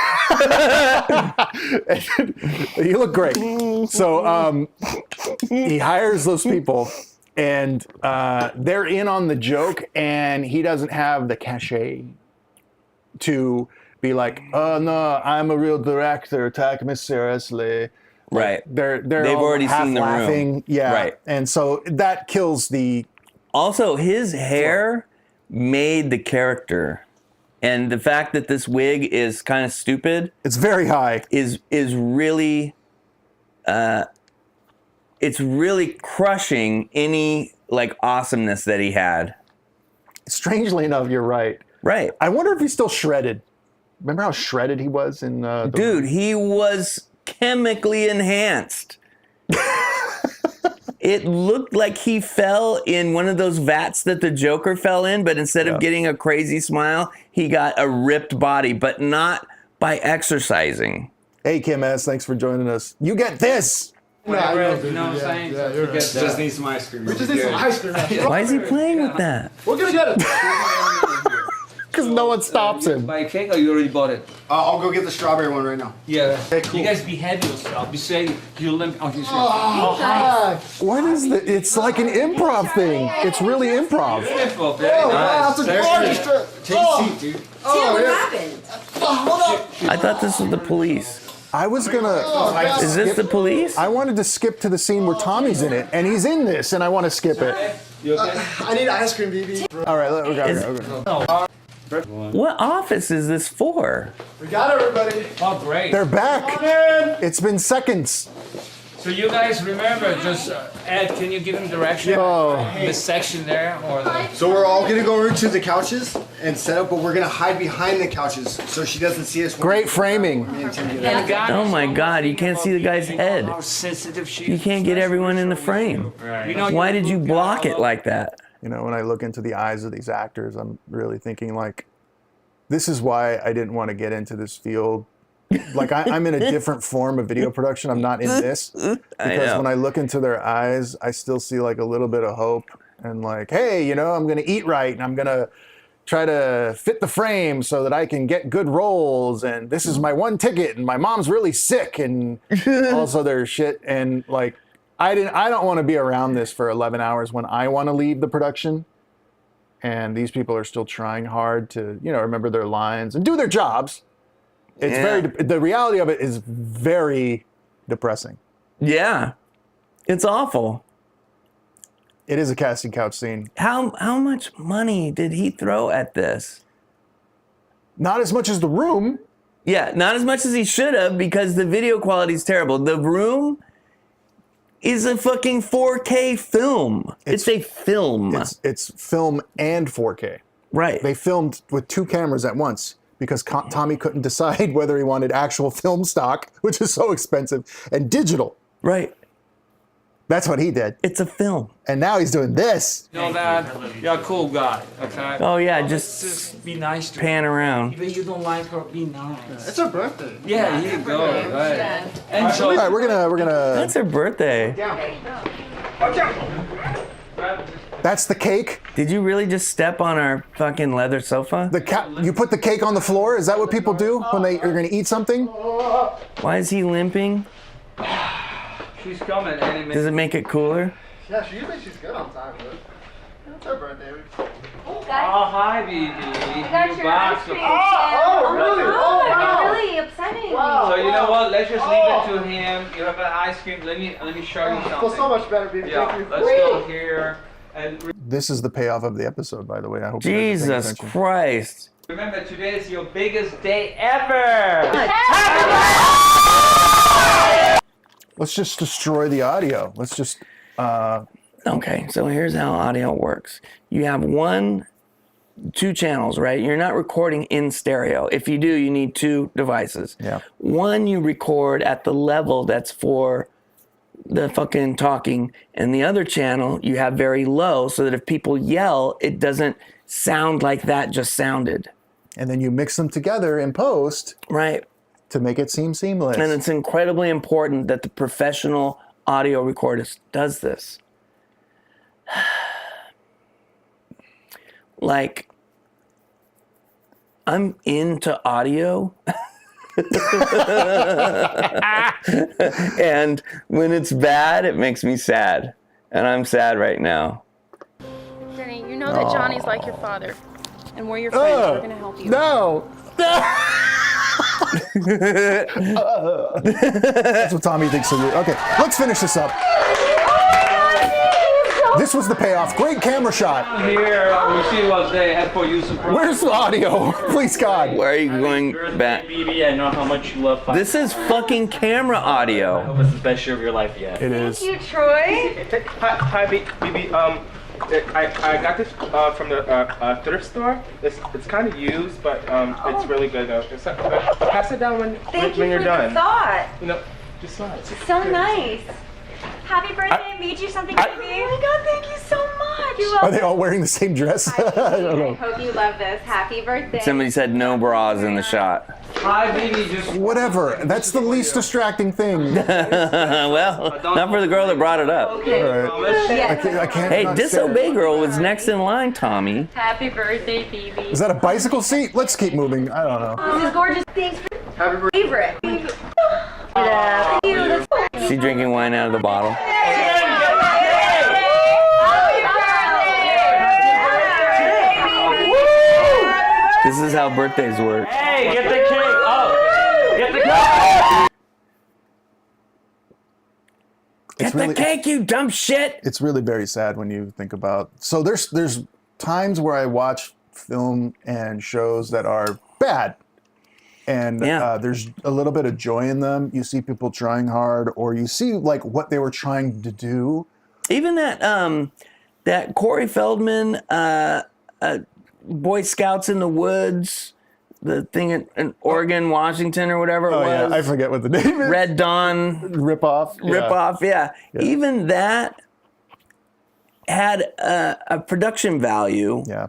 You look great. So he hires those people, and they're in on the joke, and he doesn't have the cachet to be like, oh no, I'm a real director, take me seriously. Right. They've already seen the room. Yeah. Right. And so that kills the. Also, his hair made the character, and the fact that this wig is kind of stupid. It's very high. Is really. It's really crushing any like awesomeness that he had. Strangely enough, you're right. Right. I wonder if he's still shredded. Remember how shredded he was in the Dude, he was chemically enhanced. It looked like he fell in one of those vats that the Joker fell in, but instead of getting a crazy smile, he got a ripped body, but not by exercising. Hey, Kim S., thanks for joining us. You get this! Just need some ice cream. We just need some ice cream. Why is he playing with that? We're gonna get it. Because no one stops him. Buy a cake or you already bought it? I'll go get the strawberry one right now. Yeah. Okay, cool. You guys behave yourself. You say you limp. Oh, you say. What is the? It's like an improv thing. It's really improv. Beautiful. Very nice. That's a gorgeous trip. Take a seat, dude. Tim, what happened? I thought this was the police. I was gonna. Is this the police? I wanted to skip to the scene where Tommy's in it, and he's in this, and I want to skip it. You okay? I need ice cream, BB. All right, we got it. What office is this for? We got everybody. Oh, great. They're back. It's been seconds. So you guys remember, just Ed, can you give him direction? This section there, or the... So we're all gonna go over to the couches and set up, but we're gonna hide behind the couches so she doesn't see us. Great framing. Oh my God, you can't see the guy's head. How sensitive she You can't get everyone in the frame. Why did you block it like that? You know, when I look into the eyes of these actors, I'm really thinking like, this is why I didn't want to get into this field. Like I'm in a different form of video production. I'm not in this because when I look into their eyes, I still see like a little bit of hope and like, hey, you know, I'm gonna eat right and I'm gonna try to fit the frame so that I can get good roles. And this is my one ticket. And my mom's really sick and also their shit. And like, I don't want to be around this for 11 hours when I want to leave the production. And these people are still trying hard to, you know, remember their lines and do their jobs. It's the reality of it is very depressing. Yeah, it's awful. It is a casting couch scene. How much money did he throw at this? Not as much as The Room. Yeah, not as much as he should have because the video quality is terrible. The Room is a fucking 4K film. It's a film. It's film and 4K. Right. They filmed with 2 cameras at once because Tommy couldn't decide whether he wanted actual film stock, which is so expensive, and digital. Right. That's what he did. It's a film. And now he's doing this. You know that you're a cool guy, okay? Oh yeah, just be nice to pan her. around. Even if you don't like her, be nice. It's her birthday. Yeah, here you go. Right. All right, we're gonna. That's her birthday. That's the cake. Did you really just step on our fucking leather sofa? You put the cake on the floor? Is that what people do when they are gonna eat something? Why is he limping? She's coming any minute. Does it make it cooler? Yeah, she usually she's good on time, but it's her birthday. Oh, hi, BB. I got your ice cream. Really? Oh, wow. Really upsetting. Wow. So you know what? Let's just leave it to him. You have an ice cream. Let me show you something. Feels so much better, BB. Yeah, Thank you. let's go here. And This is the payoff of the episode, by the way. I hope you guys are paying Jesus attention. Christ. remember, today is your biggest day ever. Let's just destroy the audio. Let's just. Okay, so here's how audio works. You have 2 channels, right? You're not recording in stereo. If you do, you need 2 devices. Yeah. One you record at the level that's for the fucking talking, and the other channel you have very low so that if people yell, it doesn't sound like that just sounded. And then you mix them together in post. Right. To make it seem seamless. And it's incredibly important that the professional audio recordist does this. Like, I'm into audio. And when it's bad, it makes me sad. And I'm sad right now. Denny, you know that Johnny's like your father. And we're your friends. We're going to help you. No! That's what Tommy thinks of you. Okay, let's finish this up. This was the payoff. Great camera shot. Here, we see what they had for you. Where's the audio? Please, God. Where are you going back? BB, I know how much you love This is fucking camera audio. I hope it's the best year of your life yet. It is. Thank you, Troy. Hi, BB. I got this from the thrift store. It's kind of used, but it's really good. Pass it down when you're done. Thought. You know, just smile. It's So nice. Happy birthday. I made you something, baby. Oh my God, thank you so much. Are they all wearing the same dress? I don't know. Hope you love this. Happy birthday. Somebody said no bras in the shot. Hi, baby. Just Whatever. That's the least distracting thing. Well, not for the girl that brought it up. Okay. All right. I can't. Hey, not Disobey stare. Girl was next in line, Tommy. Happy birthday, BB. Is that a bicycle seat? Let's keep moving. I don't know. This is gorgeous. Thanks for favorite. Love you. That's Is she drinking wine out of the bottle? This is how birthdays work. Hey, get the cake! Oh, get the cake! Get the cake, you dumb shit. It's really very sad when you think about. So there's times where I watch film and shows that are bad, and there's a little bit of joy in them. You see people trying hard, or you see like what they were trying to do. Even that Corey Feldman, Boy Scouts in the Woods, the thing in Oregon, Washington, or whatever it was. Yeah, I forget what the name is. Red Dawn. Rip-off. Yeah. Even that had a production value. Yeah.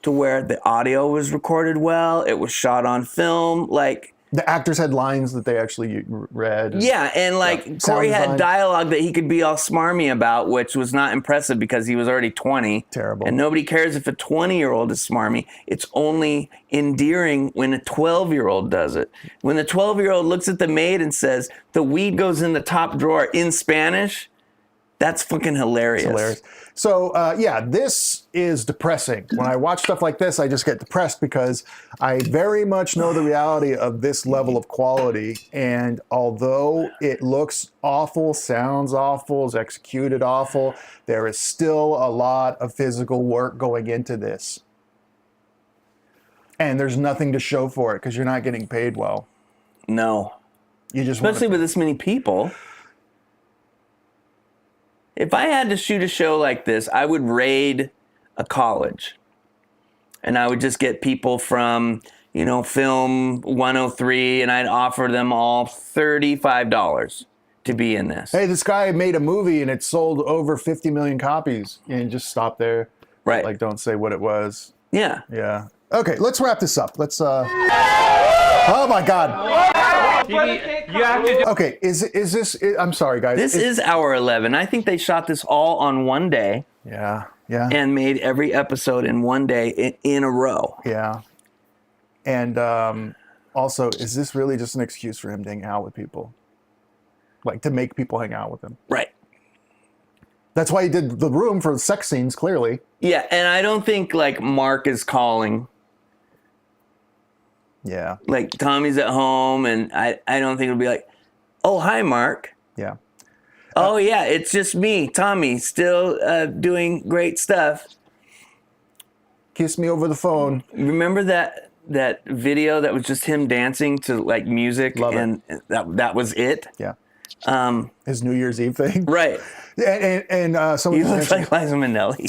To where the audio was recorded well, it was shot on film, like the actors had lines that they actually read. Yeah, and like Corey had dialogue that he could be all smarmy about, which was not impressive because he was already 20. Terrible. And nobody cares if a 20-year-old is smarmy. It's only endearing when a 12-year-old does it. When the 12-year-old looks at the maid and says, "The weed goes in the top drawer" in Spanish, that's fucking hilarious. It's hilarious. So, this is depressing. When I watch stuff like this, I just get depressed because I very much know the reality of this level of quality. And although it looks awful, sounds awful, is executed awful, there is still a lot of physical work going into this. And there's nothing to show for it because you're not getting paid well. No. You just especially with this many people. If I had to shoot a show like this, I would raid a college. And I would just get people from, Film 103, and I'd offer them all $35 to be in this. Hey, this guy made a movie and it sold over 50 million copies. And just stop there. Right. Like, don't say what it was. Yeah. Yeah. Okay, let's wrap this up. Let's, oh my God. Okay, is this? I'm sorry, guys. This is hour 11. I think they shot this all on one day. Yeah. And made every episode in one day in a row. Yeah. And also, is this really just an excuse for him to hang out with people? Like to make people hang out with him? Right. That's why he did The Room for sex scenes, clearly. Yeah, and I don't think like Mark is calling. Yeah. Like Tommy's at home, and I don't think it'll be like, "Oh, hi, Mark." Yeah. Oh, yeah, it's just me, Tommy, still doing great stuff. Kiss me over the phone. Remember that video that was just him dancing to like music? Love and that was it? Yeah. His New Year's Eve thing. Right. And someone he looks like Liza Minnelli.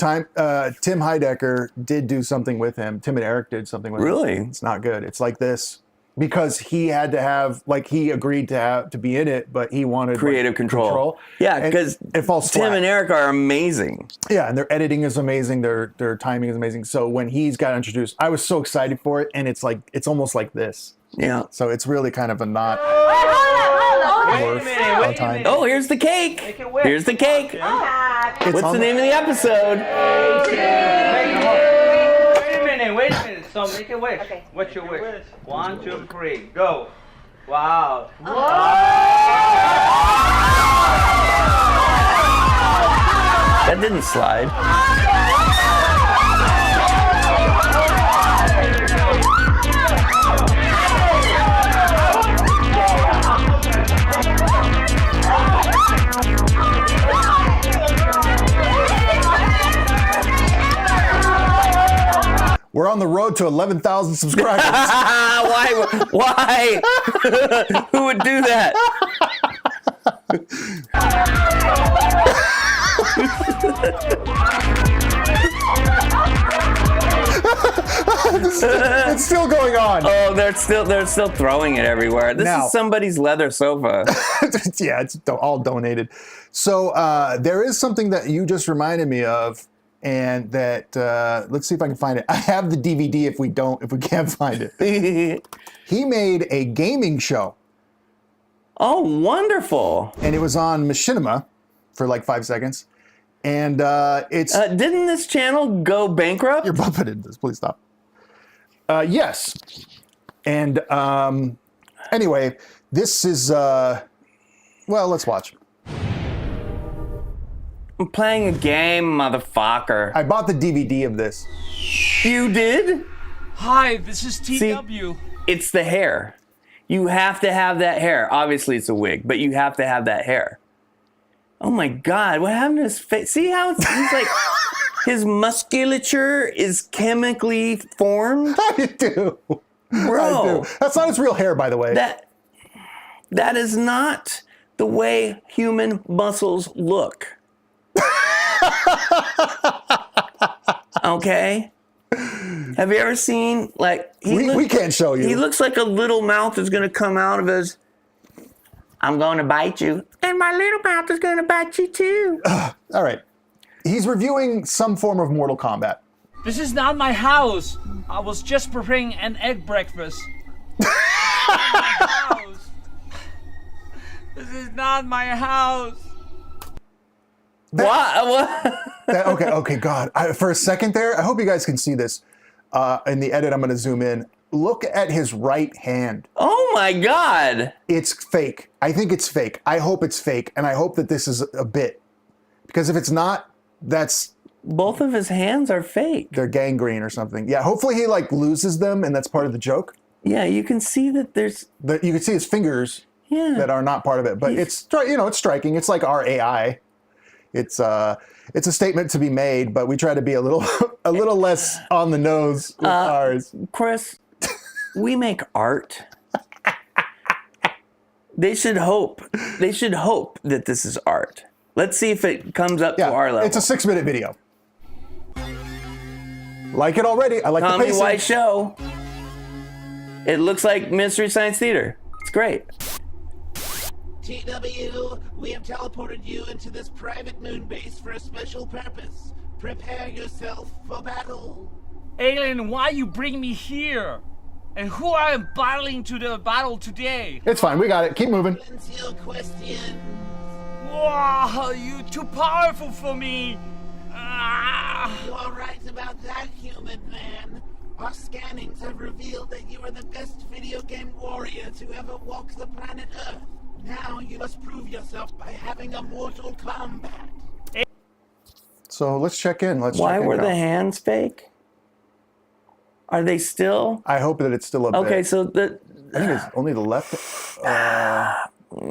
Tim Heidecker did do something with him. Tim and Eric did something with him. Really? It's not good. It's like this because he had to have, like, he agreed to be in it, but he wanted creative control. Yeah, because it falls Tim flat. and Eric are amazing. Yeah, and their editing is amazing. Their timing is amazing. So when he's got introduced, I was so excited for it, and it's almost like this. Yeah. So it's really kind of a not. Wait a minute. Oh, here's the cake. Here's the cake. What's the name of the episode? Wait a minute. So make a wish. Okay. What's your wish? 1, 2, 3, go. Wow. That didn't slide. We're on the road to 11,000 subscribers. Why? Who would do that? It's still going on. Oh, they're still throwing it everywhere. This is somebody's leather sofa. Yeah, it's all donated. So there is something that you just reminded me of. And that, let's see if I can find it. I have the DVD if we can't find it. He made a gaming show. Oh, wonderful. And it was on Machinima for like 5 seconds. And it's... didn't this channel go bankrupt? You're bumping into this. Please stop. Yes. And anyway, this is... well, let's watch. I'm playing a game, motherfucker. I bought the DVD of this. You did? Hi, this is TW. See, it's the hair. You have to have that hair. Obviously, it's a wig, but you have to have that hair. Oh my God, what happened to his face? See how he's like, his musculature is chemically formed? I do. Bro. I do. That's not his real hair, by the way. That is not the way human muscles look. Okay? Have you ever seen, like... We can't show you. He looks like a little mouth is going to come out of his... I'm going to bite you. And my little mouth is going to bite you too. All right. He's reviewing some form of Mortal Kombat. This is not my house. I was just preparing an egg breakfast. This is not my house. What? Okay, God. For a second there, I hope you guys can see this. In the edit, I'm going to zoom in. Look at his right hand. Oh my God. It's fake. I think it's fake. I hope it's fake. And I hope that this is a bit. Because if it's not, that's... Both of his hands are fake. They're gangrene or something. Yeah, hopefully he like loses them and that's part of the joke. Yeah, you can see that there's... You can see his fingers that are not part of it. But it's striking. It's like our AI. It's a statement to be made, but we try to be a little less on the nose with ours. Chris, we make art. They should hope that this is art. Let's see if it comes up to our level. It's a 6-minute video. Like it already. I like the pacing. Tommy Wiseau. It looks like Mystery Science Theater. It's great. TW, we have teleported you into this private moon base for a special purpose. Prepare yourself for battle. Alien, why you bring me here? And who I am battling to the battle today? It's fine, we got it. Keep moving. Your question. Wow, you too powerful for me. You are right about that, human man. Our scannings have revealed that you are the best video game warrior to ever walk the planet Earth. Now you must prove yourself by having a mortal combat. So let's check in. Why were the hands fake? Are they still? I hope that it's still a bit. Okay, so I think it's only the left. That's... All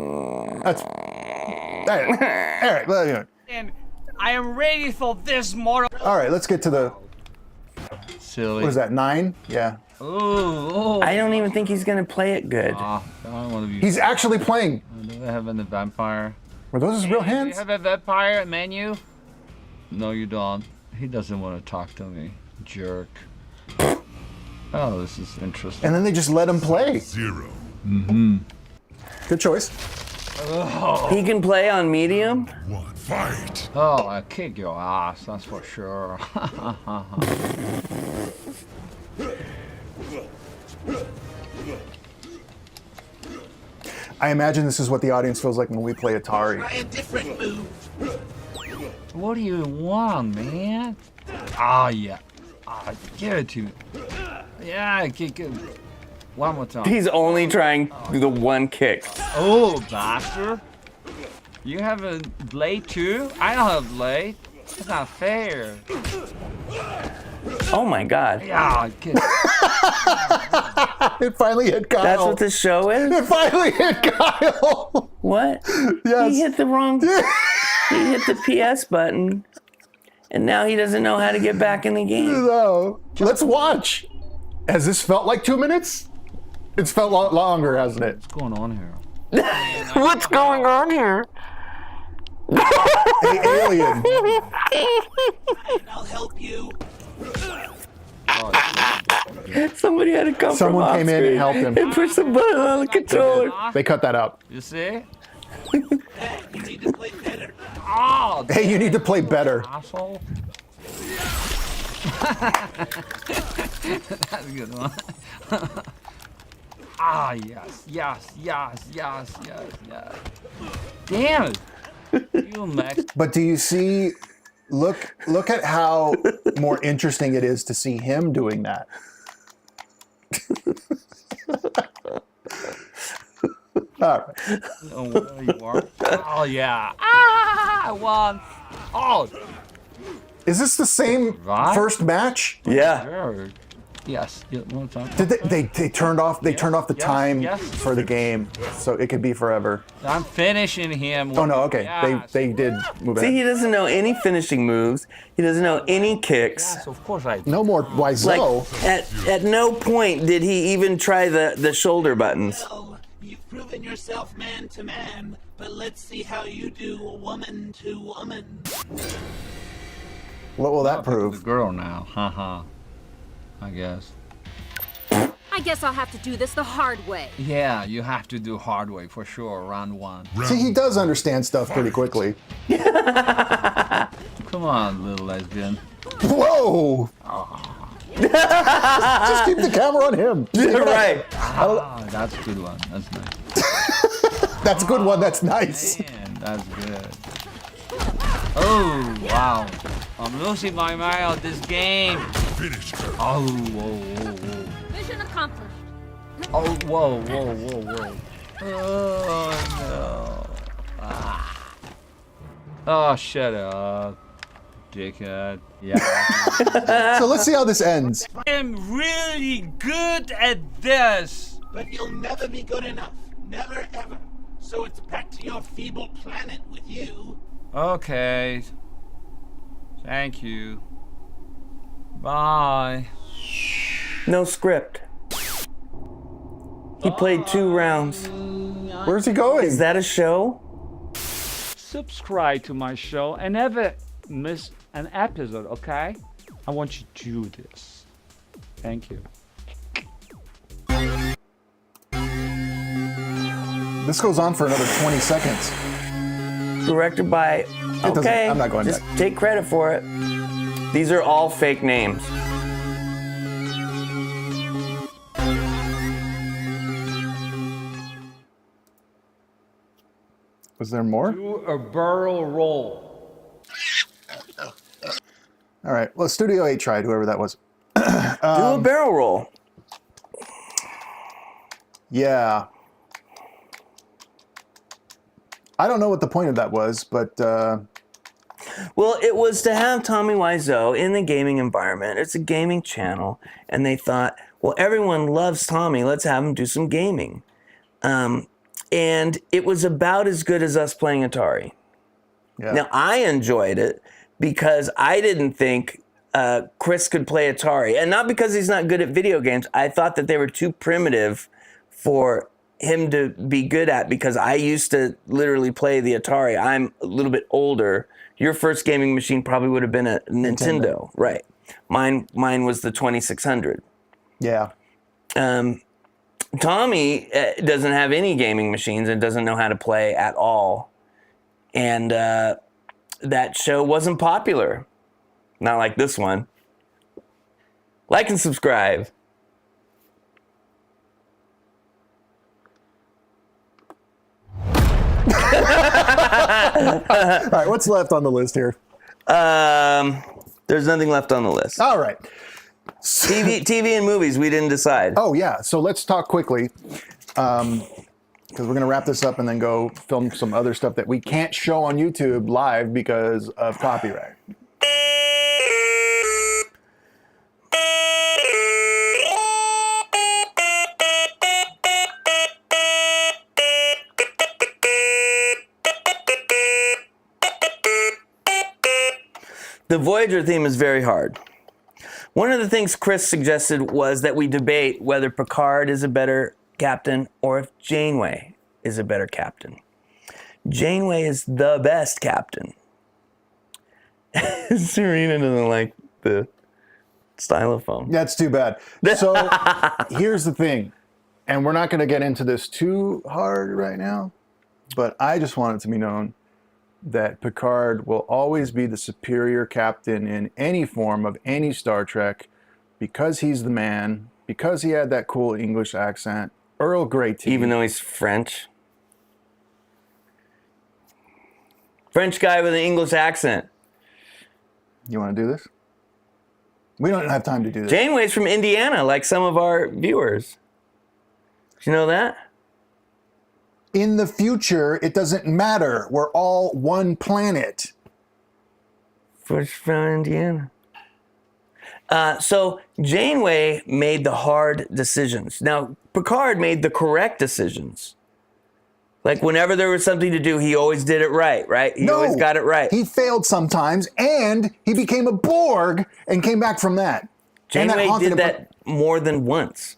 right. And I am ready for this mortal. All right, let's get to the... Silly. What is that, 9? Yeah. Oh. I don't even think he's going to play it good. He's actually playing. Do they have the vampire? Were those his real hands? Do you have a vampire menu? No, you don't. He doesn't want to talk to me. Jerk. Oh, this is interesting. And then they just let him play. 0. Mm-hmm. Good choice. Oh. He can play on medium? 1. Fight. Oh, I kick your ass, that's for sure. I imagine this is what the audience feels like when we play Atari. Try a different move. What do you want, man? Ah, yeah. Give it to me. Yeah, kick it. One more time. He's only trying the one kick. Oh, bastard. You have a blade too? I don't have a blade. That's not fair. Oh my God. Yeah, kid. It finally hit Kyle. That's what this show is? It finally hit Kyle. What? Yes. He hit the wrong... He hit the PS button. And now he doesn't know how to get back in the game. No. Let's watch. Has this felt like 2 minutes? It's felt longer, hasn't it? What's going on here? What's going on here? Hey, alien. I'll help you. Somebody had to come Someone from came in and helped him. and push the button on the controller. They cut that out. You see? You need to play better. Oh, hey, you need to play better. Asshole. That's a good one. Ah, yes. Damn it. You Max. But do you see, look at how more interesting it is to see him doing that. All right. Oh, where you are. Oh, yeah. Ah, I won. Oh. Is this the same first match? Yeah. Sure. Yes. You want to talk? Did they turned off the time yes. for the game, so it could be forever. I'm finishing him. Oh no, okay. Yes. They did move See, ahead. he doesn't know any finishing moves. He doesn't know any kicks. Yes, of course I do. No more Wiseau. Like, at no point did he even try the shoulder buttons. Well, you've proven yourself man to man, but let's see how you do woman to woman. What will that The prove? girl now. Haha. I guess. I guess I'll have to do this the hard way. Yeah, you have to do hard way for sure. Round 1. See, he does understand stuff pretty quickly. Come on, little lesbian. Whoa! Just keep the camera on him. Right. Ah, that's a good one. That's nice. That's a good one. That's nice. Man, that's good. Oh, wow. I'm losing my mind on this game. Finish her. Oh, whoa, whoa, whoa. Mission accomplished. Oh, whoa, whoa, whoa, whoa. Oh, no. Ah. Oh, shut up, dickhead. Yeah. So let's see how this ends. I'm really good at this. But you'll never be good enough. Never ever. So it's back to your feeble planet with you. Okay. Thank you. Bye. No script. He played 2 rounds. Where's he going? Is that a show? Subscribe to my show and never miss an episode, okay? I want you to do this. Thank you. This goes on for another 20 seconds. Directed by. Okay. I'm not going just back. take credit for it. These are all fake names. Was there more? Do a barrel roll. All right. Well, Studio 8 tried, whoever that was. Do a barrel roll. Yeah. I don't know what the point of that was, but Well, it was to have Tommy Wiseau in the gaming environment. It's a gaming channel, and they thought, well, everyone loves Tommy. Let's have him do some gaming. And it was about as good as us playing Atari. yeah. Now, I enjoyed it because I didn't think Chris could play Atari. And not because he's not good at video games. I thought that they were too primitive for him to be good at, because I used to literally play the Atari. I'm a little bit older. Your first gaming machine probably would have been a Nintendo. Right. Mine was the 2600. Yeah. Tommy doesn't have any gaming machines and doesn't know how to play at all. And that show wasn't popular. Not like this one. Like and subscribe. All right, what's left on the list here? There's nothing left on the list. All right. TV and movies, we didn't decide. Oh, yeah. So let's talk quickly, because we're going to wrap this up and then go film some other stuff that we can't show on YouTube live because of copyright. The Voyager theme is very hard. One of the things Chris suggested was that we debate whether Picard is a better captain or if Janeway is a better captain. Janeway is the best captain. Serena doesn't like the stylophone. That's too bad. So here's the thing, and we're not going to get into this too hard right now, but I just want it to be known that Picard will always be the superior captain in any form of any Star Trek because he's the man, because he had that cool English accent. Earl Grey tea. Even though he's French. French guy with an English accent. You want to do this? We don't have time to do this. Janeway's from Indiana, like some of our viewers. Did you know that? In the future, it doesn't matter. We're all one planet. From Indiana. So Janeway made the hard decisions. Now, Picard made the correct decisions. Like, whenever there was something to do, he always did it right? He always got it right. He failed sometimes, and he became a Borg and came back from that. Janeway did that more than once.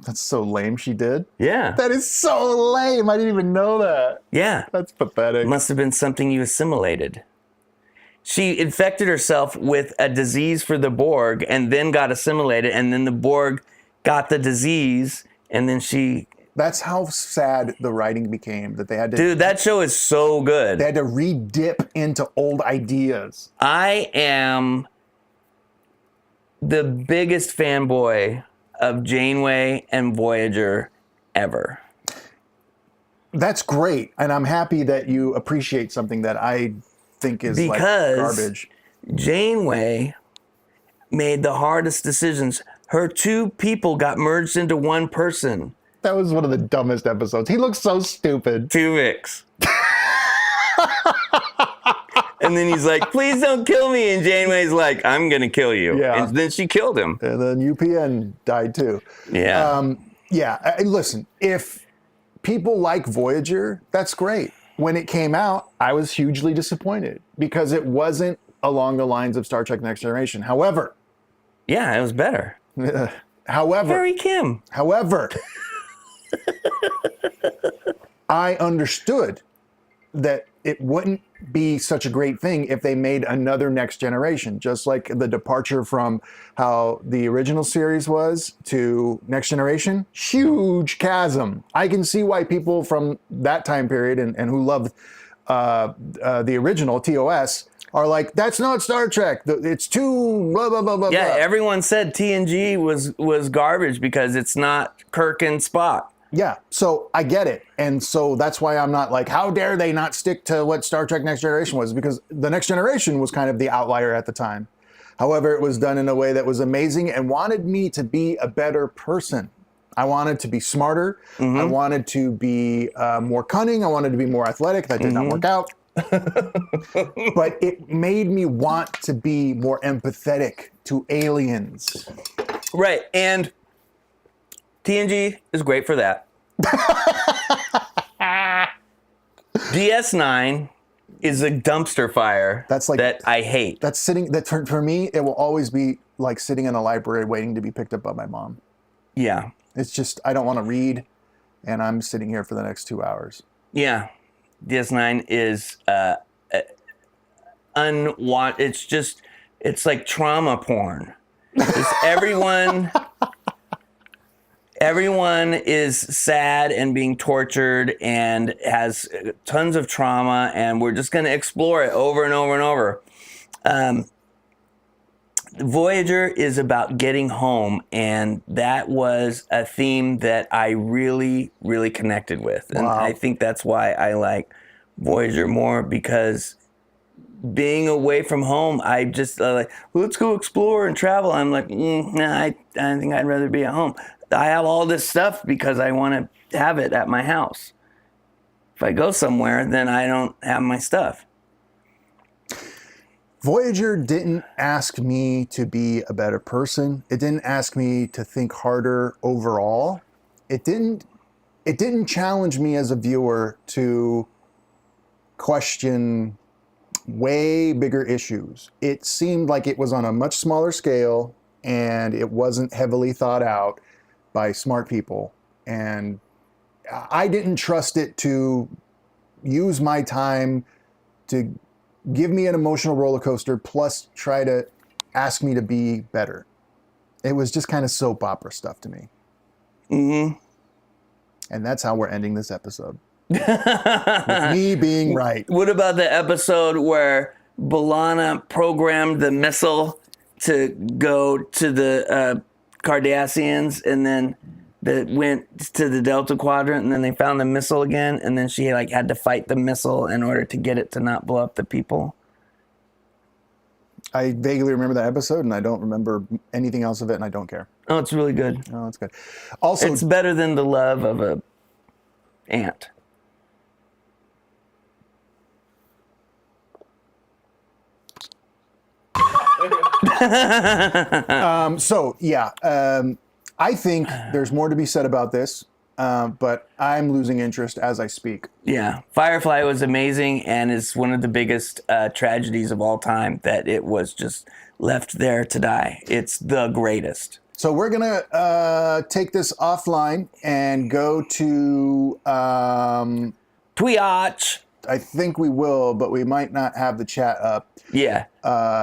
That's so lame she did. Yeah. That is so lame. I didn't even know that. Yeah. That's pathetic. Must have been something you assimilated. She infected herself with a disease for the Borg and then got assimilated, and then the Borg got the disease, and then she... That's how sad the writing became, that they had to... Dude, that show is so good. They had to re-dip into old ideas. I am the biggest fanboy of Janeway and Voyager ever. That's great, and I'm happy that you appreciate something that I think is like garbage. Janeway made the hardest decisions. Her two people got merged into one person. That was one of the dumbest episodes. He looks so stupid. Tuvix. And then he's like, please don't kill me. And Janeway's like, I'm going to kill you. Yeah. And then she killed him. And then UPN died too. Yeah. Listen, if people like Voyager, that's great. When it came out, I was hugely disappointed because it wasn't along the lines of Star Trek Next Generation. However. Yeah, it was better. However. Harry Kim. However. I understood that it wouldn't be such a great thing if they made another Next Generation, just like the departure from how the original series was to Next Generation. Huge chasm. I can see why people from that time period and who loved the original TOS are like, that's not Star Trek. It's too blah, blah, blah, blah, yeah, blah. Everyone said TNG was garbage because it's not Kirk and Spock. Yeah, so I get it. And so that's why I'm not like, how dare they not stick to what Star Trek Next Generation was? Because the Next Generation was kind of the outlier at the time. However, it was done in a way that was amazing and wanted me to be a better person. I wanted to be smarter. Mm-hmm. I wanted to be more cunning. I wanted to be more athletic. That did not work out. But it made me want to be more empathetic to aliens. Right, and TNG is great for that. DS9 is a dumpster fire that I hate. That's for me, it will always be like sitting in a library waiting to be picked up by my mom. Yeah. It's just, I don't want to read, and I'm sitting here for the next 2 hours. Yeah. DS9 is it's like trauma porn. Just everyone is sad and being tortured and has tons of trauma, and we're just going to explore it over and over and over. Voyager is about getting home, and that was a theme that I really, really connected with. And I think that's why I like Voyager more, because being away from home, I just like, let's go explore and travel. I'm like, nah, I think I'd rather be at home. I have all this stuff because I want to have it at my house. If I go somewhere, then I don't have my stuff. Voyager didn't ask me to be a better person. It didn't ask me to think harder overall. It didn't challenge me as a viewer to question way bigger issues. It seemed like it was on a much smaller scale, and it wasn't heavily thought out by smart people. And I didn't trust it to use my time to give me an emotional roller coaster, plus try to ask me to be better. It was just kind of soap opera stuff to me. Mm-hmm. And that's how we're ending this episode. With me being right. What about the episode where B'Elanna programmed the missile to go to the Cardassians, and then that went to the Delta Quadrant, and then they found the missile again, and then she like had to fight the missile in order to get it to not blow up the people? I vaguely remember that episode, and I don't remember anything else of it, and I don't care. Oh, it's really good. Oh, it's good. Also, it's better than the love of a ant. So yeah, I think there's more to be said about this, but I'm losing interest as I speak. Yeah, Firefly was amazing, and it's one of the biggest tragedies of all time that it was just left there to die. It's the greatest. So we're gonna take this offline and go to Twitch. I think we will, but we might not have the chat up. Yeah.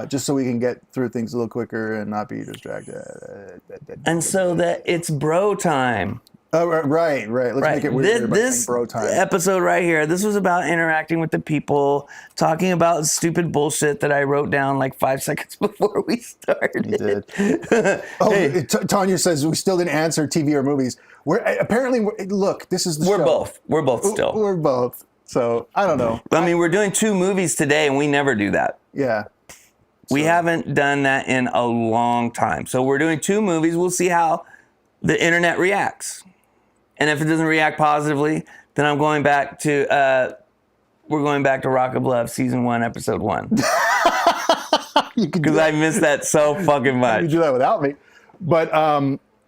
Just so we can get through things a little quicker and not be distracted. And so that it's bro time. Oh, right. Let's make it weird. This bro time. episode right here, this was about interacting with the people, talking about stupid bullshit that I wrote down like 5 seconds before we started. You did. Tanya says we still didn't answer TV or movies. Look, this is the show. We're both still. We're both. So I don't know. I mean, we're doing 2 movies today, and we never do that. Yeah. We haven't done that in a long time. So we're doing 2 movies. We'll see how the internet reacts. And if it doesn't react positively, then I'm going back to we're going back to Rock of Love season 1, episode 1. Because I missed that so fucking much. You do that without me. But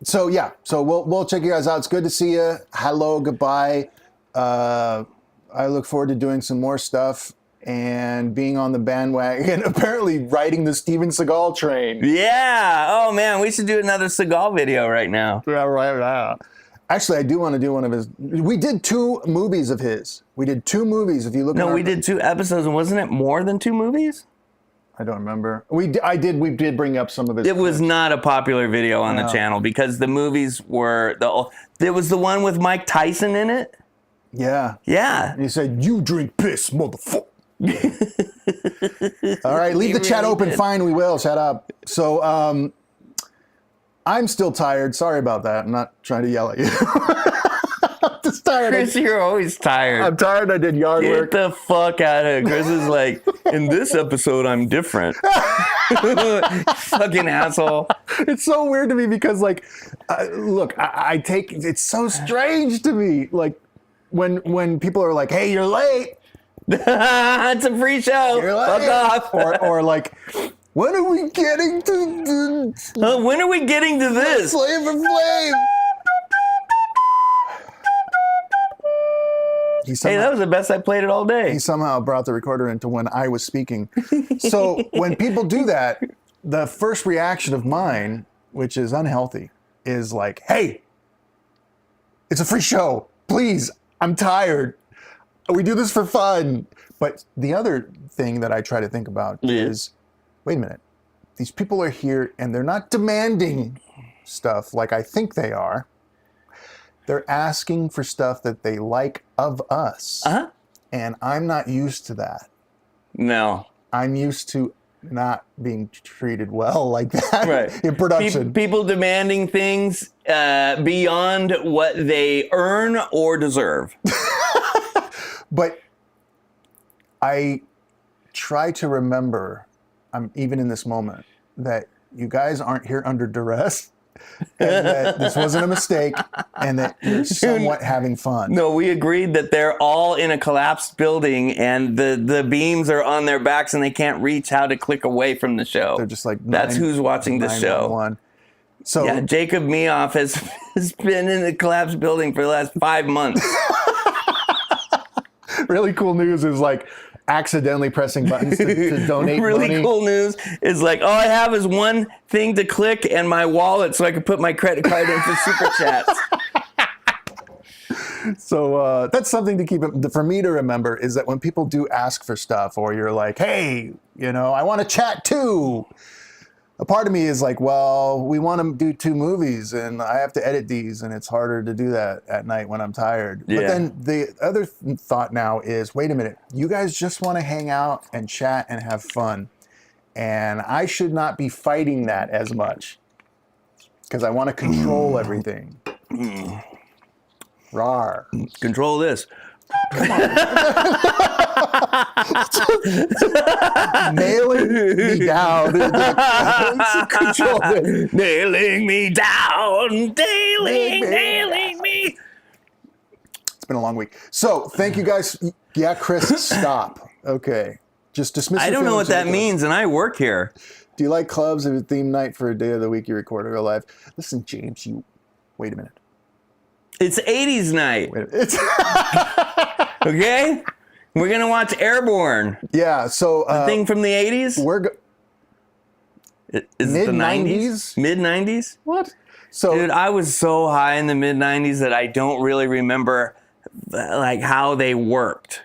so we'll check you guys out. It's good to see you. Hello, goodbye. I look forward to doing some more stuff and being on the bandwagon. Apparently riding the Steven Seagal train. Yeah. Oh man, we should do another Seagal video right now. Yeah, right now. Actually, I do want to do one of his. We did 2 movies of his. We did 2 movies. If you look. No, we did 2 episodes, and wasn't it more than 2 movies? I don't remember. We did bring up some of his. It was not a popular video on the channel because the movies were there was the one with Mike Tyson in it. Yeah. Yeah. And he said, "You drink piss, motherfucker." All right, leave the chat open. Fine, we will. Shut up. So, I'm still tired. Sorry about that. I'm not trying to yell at you. I'm just tired. Chris, you're always tired. I'm tired. I did yard work. Get the fuck out of here. Chris is like, in this episode, I'm different. Fucking asshole. It's so weird to me because, like, look, I take it's so strange to me. Like, when people are like, "Hey, you're late." It's a free show. You're late. Fuck off. Or like, when are we getting to when are we getting to this? Flavor Flav. Hey, that was the best I played it all day. He somehow brought the recorder into when I was speaking. So when people do that, the first reaction of mine, which is unhealthy, is like, "Hey, it's a free show. Please, I'm tired. We do this for fun." But the other thing that I try to think about is, wait a minute. These people are here and they're not demanding stuff like I think they are. They're asking for stuff that they like of us. Uh-huh. And I'm not used to that. No. I'm used to not being treated well like that in production. People demanding things beyond what they earn or deserve. But I try to remember, even in this moment, that you guys aren't here under duress. And that this wasn't a mistake, and that you're somewhat having fun. No, we agreed that they're all in a collapsed building, and the beams are on their backs, and they can't reach how to click away from the show. They're just like that's who's watching the show. So yeah, Jacob Meoff has been in the collapsed building for the last 5 months. Really cool news is like accidentally pressing buttons to donate really money. Cool news is like, all I have is one thing to click and my wallet so I can put my credit card in for super chats. So that's something to keep for me to remember, is that when people do ask for stuff, or you're like, "Hey, I want to chat too." A part of me is like, well, we want to do 2 movies and I have to edit these, and it's harder to do that at night when I'm tired. Yeah. But then the other thought now is, wait a minute, you guys just want to hang out and chat and have fun. And I should not be fighting that as much because I want to control everything. Rawr. Control this. Come on. Nailing me down. Control this. Nailing me down. Nailing me. It's been a long week. So thank you guys. Yeah, Chris, stop. Okay. Just dismiss. I don't know what that means, and I work here. Do you like clubs as a theme night for a day of the week you record or go live? Listen, James, you wait a minute. It's 80s night. Wait a minute. Okay? We're gonna watch Airborne. Yeah, so the thing from the 80s? Is it the 90s? Mid-90s? What? So, dude, I was so high in the mid-90s that I don't really remember like how they worked.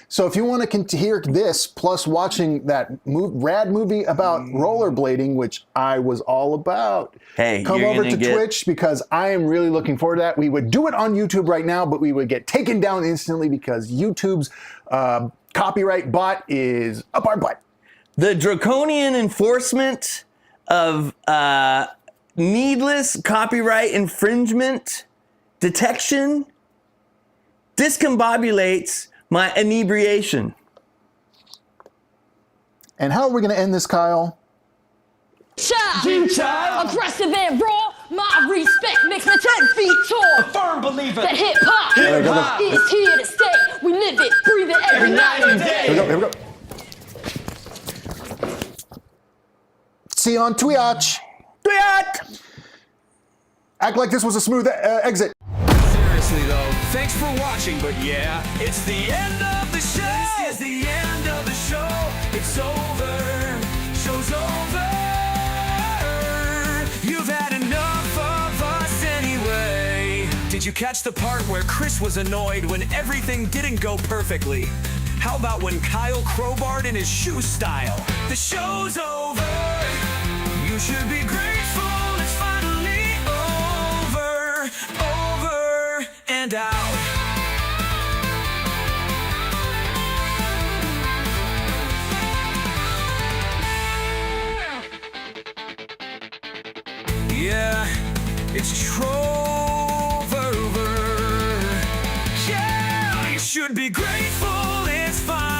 So if you want to hear this, plus watching that rad movie about rollerblading, which I was all about, hey, come over to Twitch because I am really looking forward to that. We would do it on YouTube right now, but we would get taken down instantly because YouTube's copyright bot is up our butt. The draconian enforcement of needless copyright infringement detection discombobulates my inebriation. And how are we going to end this, Kyle? Child. Aggressive and raw, my respect makes me 10 feet tall. A firm believer that hip-hop is here to stay. We live it, breathe it every night and day. Here we go. See you on Twitch. Act like this was a smooth exit. Seriously though, thanks for watching, but yeah, it's the end of the show. This is the end of the show. It's over. Show's over. You've had enough of us anyway. Did you catch the part where Chris was annoyed when everything didn't go perfectly? How about when Kyle crowbarred in his shoe style? The show's over. You should be grateful it's finally over. Over and out. Yeah, it's Trover. Yeah, you should be grateful it's fine.